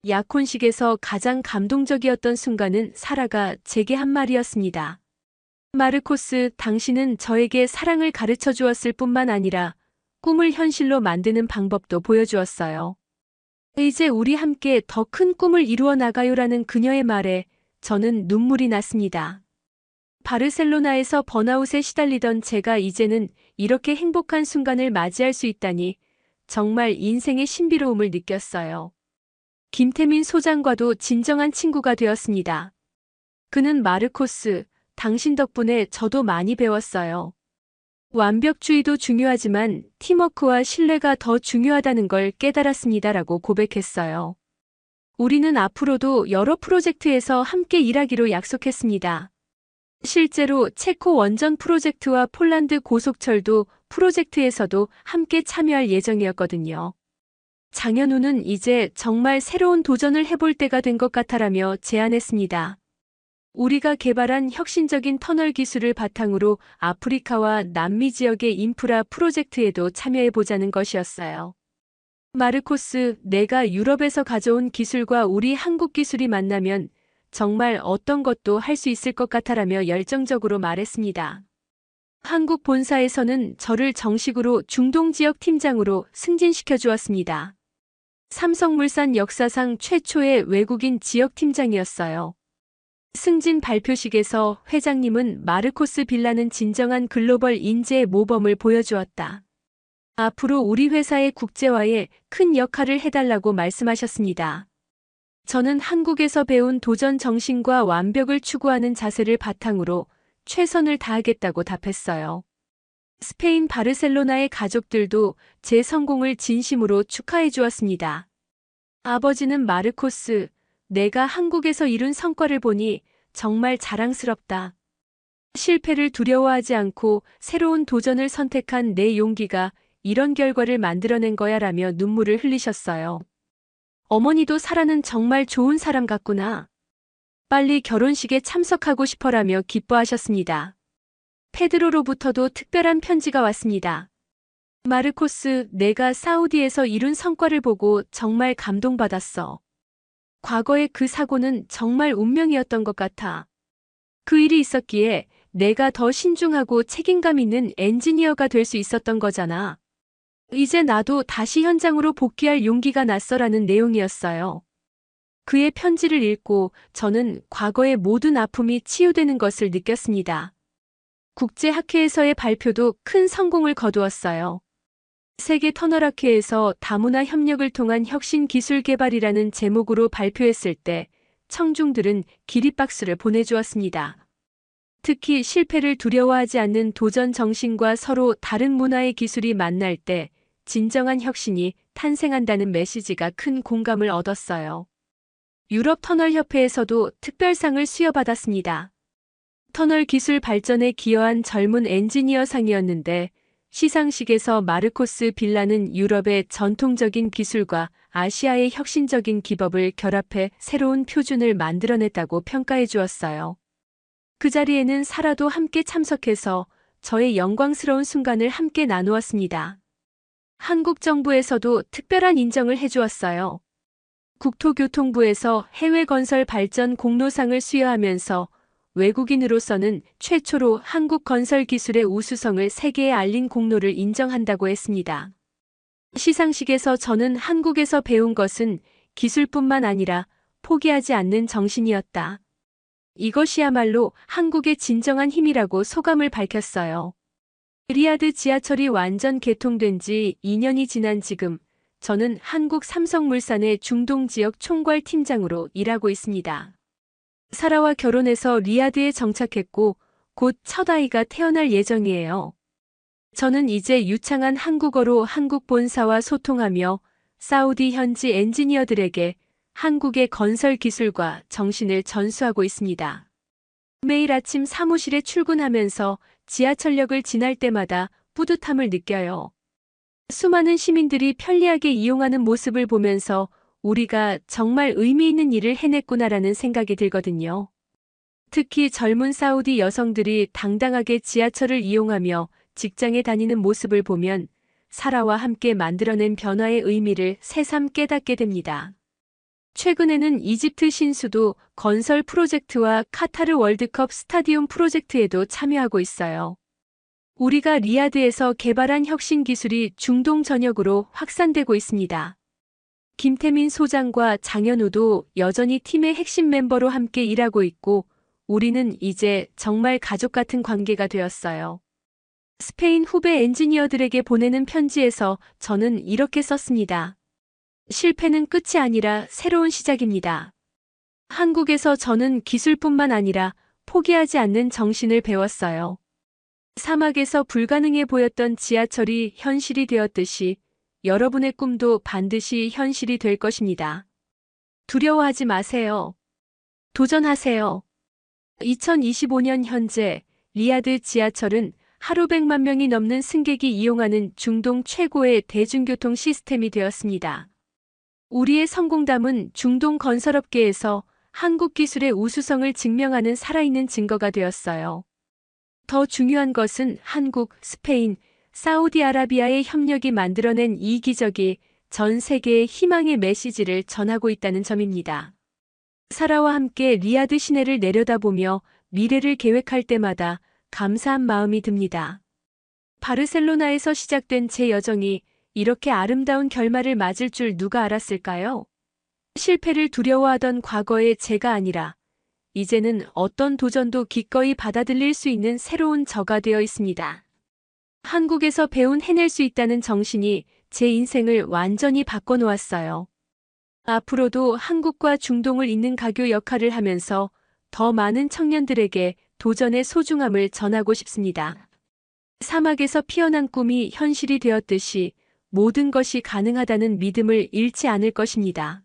[SPEAKER 1] 약혼식에서 가장 감동적이었던 순간은 사라가 제게 한 말이었습니다. 마르코스, 당신은 저에게 사랑을 가르쳐 주었을 뿐만 아니라 꿈을 현실로 만드는 방법도 보여주었어요. 이제 우리 함께 더 큰 꿈을 이루어 나가요라는 그녀의 말에 저는 눈물이 났습니다. 바르셀로나에서 번아웃에 시달리던 제가 이제는 이렇게 행복한 순간을 맞이할 수 있다니 정말 인생의 신비로움을 느꼈어요. 김태민 소장과도 진정한 친구가 되었습니다. 그는 마르코스, 당신 덕분에 저도 많이 배웠어요. 완벽주의도 중요하지만 팀워크와 신뢰가 더 중요하다는 걸 깨달았습니다라고 고백했어요. 우리는 앞으로도 여러 프로젝트에서 함께 일하기로 약속했습니다. 실제로 체코 원전 프로젝트와 폴란드 고속철도 프로젝트에서도 함께 참여할 예정이었거든요. 장현우는 이제 정말 새로운 도전을 해볼 때가 된 것 같아라며 제안했습니다. 우리가 개발한 혁신적인 터널 기술을 바탕으로 아프리카와 남미 지역의 인프라 프로젝트에도 참여해보자는 것이었어요. 마르코스, 내가 유럽에서 가져온 기술과 우리 한국 기술이 만나면 정말 어떤 것도 할 수 있을 것 같아라며 열정적으로 말했습니다. 한국 본사에서는 저를 정식으로 중동 지역 팀장으로 승진시켜 주었습니다. 삼성물산 역사상 최초의 외국인 지역 팀장이었어요. 승진 발표식에서 회장님은 마르코스 빌라는 진정한 글로벌 인재의 모범을 보여주었다. 앞으로 우리 회사의 국제화에 큰 역할을 해달라고 말씀하셨습니다. 저는 한국에서 배운 도전 정신과 완벽을 추구하는 자세를 바탕으로 최선을 다하겠다고 답했어요. 스페인 바르셀로나의 가족들도 제 성공을 진심으로 축하해 주었습니다. 아버지는 마르코스, 내가 한국에서 이룬 성과를 보니 정말 자랑스럽다. 실패를 두려워하지 않고 새로운 도전을 선택한 내 용기가 이런 결과를 만들어낸 거야라며 눈물을 흘리셨어요. 어머니도 사라는 정말 좋은 사람 같구나. 빨리 결혼식에 참석하고 싶어라며 기뻐하셨습니다. 페드로로부터도 특별한 편지가 왔습니다. 마르코스, 내가 사우디에서 이룬 성과를 보고 정말 감동받았어. 과거의 그 사고는 정말 운명이었던 것 같아. 그 일이 있었기에 내가 더 신중하고 책임감 있는 엔지니어가 될 수 있었던 거잖아. 이제 나도 다시 현장으로 복귀할 용기가 났어라는 내용이었어요. 그의 편지를 읽고 저는 과거의 모든 아픔이 치유되는 것을 느꼈습니다. 국제학회에서의 발표도 큰 성공을 거두었어요. 세계 터널학회에서 다문화 협력을 통한 혁신 기술 개발이라는 제목으로 발표했을 때 청중들은 기립박수를 보내주었습니다. 특히 실패를 두려워하지 않는 도전 정신과 서로 다른 문화의 기술이 만날 때 진정한 혁신이 탄생한다는 메시지가 큰 공감을 얻었어요. 유럽 터널협회에서도 특별상을 수여받았습니다. 터널 기술 발전에 기여한 젊은 엔지니어상이었는데 시상식에서 마르코스 빌라는 유럽의 전통적인 기술과 아시아의 혁신적인 기법을 결합해 새로운 표준을 만들어냈다고 평가해 주었어요. 그 자리에는 사라도 함께 참석해서 저의 영광스러운 순간을 함께 나누었습니다. 한국 정부에서도 특별한 인정을 해주었어요. 국토교통부에서 해외건설 발전 공로상을 수여하면서 외국인으로서는 최초로 한국 건설 기술의 우수성을 세계에 알린 공로를 인정한다고 했습니다. 시상식에서 저는 한국에서 배운 것은 기술뿐만 아니라 포기하지 않는 정신이었다. 이것이야말로 한국의 진정한 힘이라고 소감을 밝혔어요. 리야드 지하철이 완전 개통된 지 2년이 지난 지금 저는 한국 삼성물산의 중동 지역 총괄 팀장으로 일하고 있습니다. 사라와 결혼해서 리야드에 정착했고 곧 첫 아이가 태어날 예정이에요. 저는 이제 유창한 한국어로 한국 본사와 소통하며 사우디 현지 엔지니어들에게 한국의 건설 기술과 정신을 전수하고 있습니다. 매일 아침 사무실에 출근하면서 지하철역을 지날 때마다 뿌듯함을 느껴요. 수많은 시민들이 편리하게 이용하는 모습을 보면서 우리가 정말 의미 있는 일을 해냈구나라는 생각이 들거든요. 특히 젊은 사우디 여성들이 당당하게 지하철을 이용하며 직장에 다니는 모습을 보면 사라와 함께 만들어낸 변화의 의미를 새삼 깨닫게 됩니다. 최근에는 이집트 신수도 건설 프로젝트와 카타르 월드컵 스타디움 프로젝트에도 참여하고 있어요. 우리가 리야드에서 개발한 혁신 기술이 중동 전역으로 확산되고 있습니다. 김태민 소장과 장현우도 여전히 팀의 핵심 멤버로 함께 일하고 있고 우리는 이제 정말 가족 같은 관계가 되었어요. 스페인 후배 엔지니어들에게 보내는 편지에서 저는 이렇게 썼습니다. 실패는 끝이 아니라 새로운 시작입니다. 한국에서 저는 기술뿐만 아니라 포기하지 않는 정신을 배웠어요. 사막에서 불가능해 보였던 지하철이 현실이 되었듯이 여러분의 꿈도 반드시 현실이 될 것입니다. 두려워하지 마세요. 도전하세요. 2025년 현재 리야드 지하철은 하루 100만 명이 넘는 승객이 이용하는 중동 최고의 대중교통 시스템이 되었습니다. 우리의 성공담은 중동 건설업계에서 한국 기술의 우수성을 증명하는 살아있는 증거가 되었어요. 더 중요한 것은 한국, 스페인, 사우디아라비아의 협력이 만들어낸 이 기적이 전 세계에 희망의 메시지를 전하고 있다는 점입니다. 사라와 함께 리야드 시내를 내려다보며 미래를 계획할 때마다 감사한 마음이 듭니다. 바르셀로나에서 시작된 제 여정이 이렇게 아름다운 결말을 맞을 줄 누가 알았을까요? 실패를 두려워하던 과거의 제가 아니라 이제는 어떤 도전도 기꺼이 받아들일 수 있는 새로운 저가 되어 있습니다. 한국에서 배운 해낼 수 있다는 정신이 제 인생을 완전히 바꿔놓았어요. 앞으로도 한국과 중동을 잇는 가교 역할을 하면서 더 많은 청년들에게 도전의 소중함을 전하고 싶습니다. 사막에서 피어난 꿈이 현실이 되었듯이 모든 것이 가능하다는 믿음을 잃지 않을 것입니다.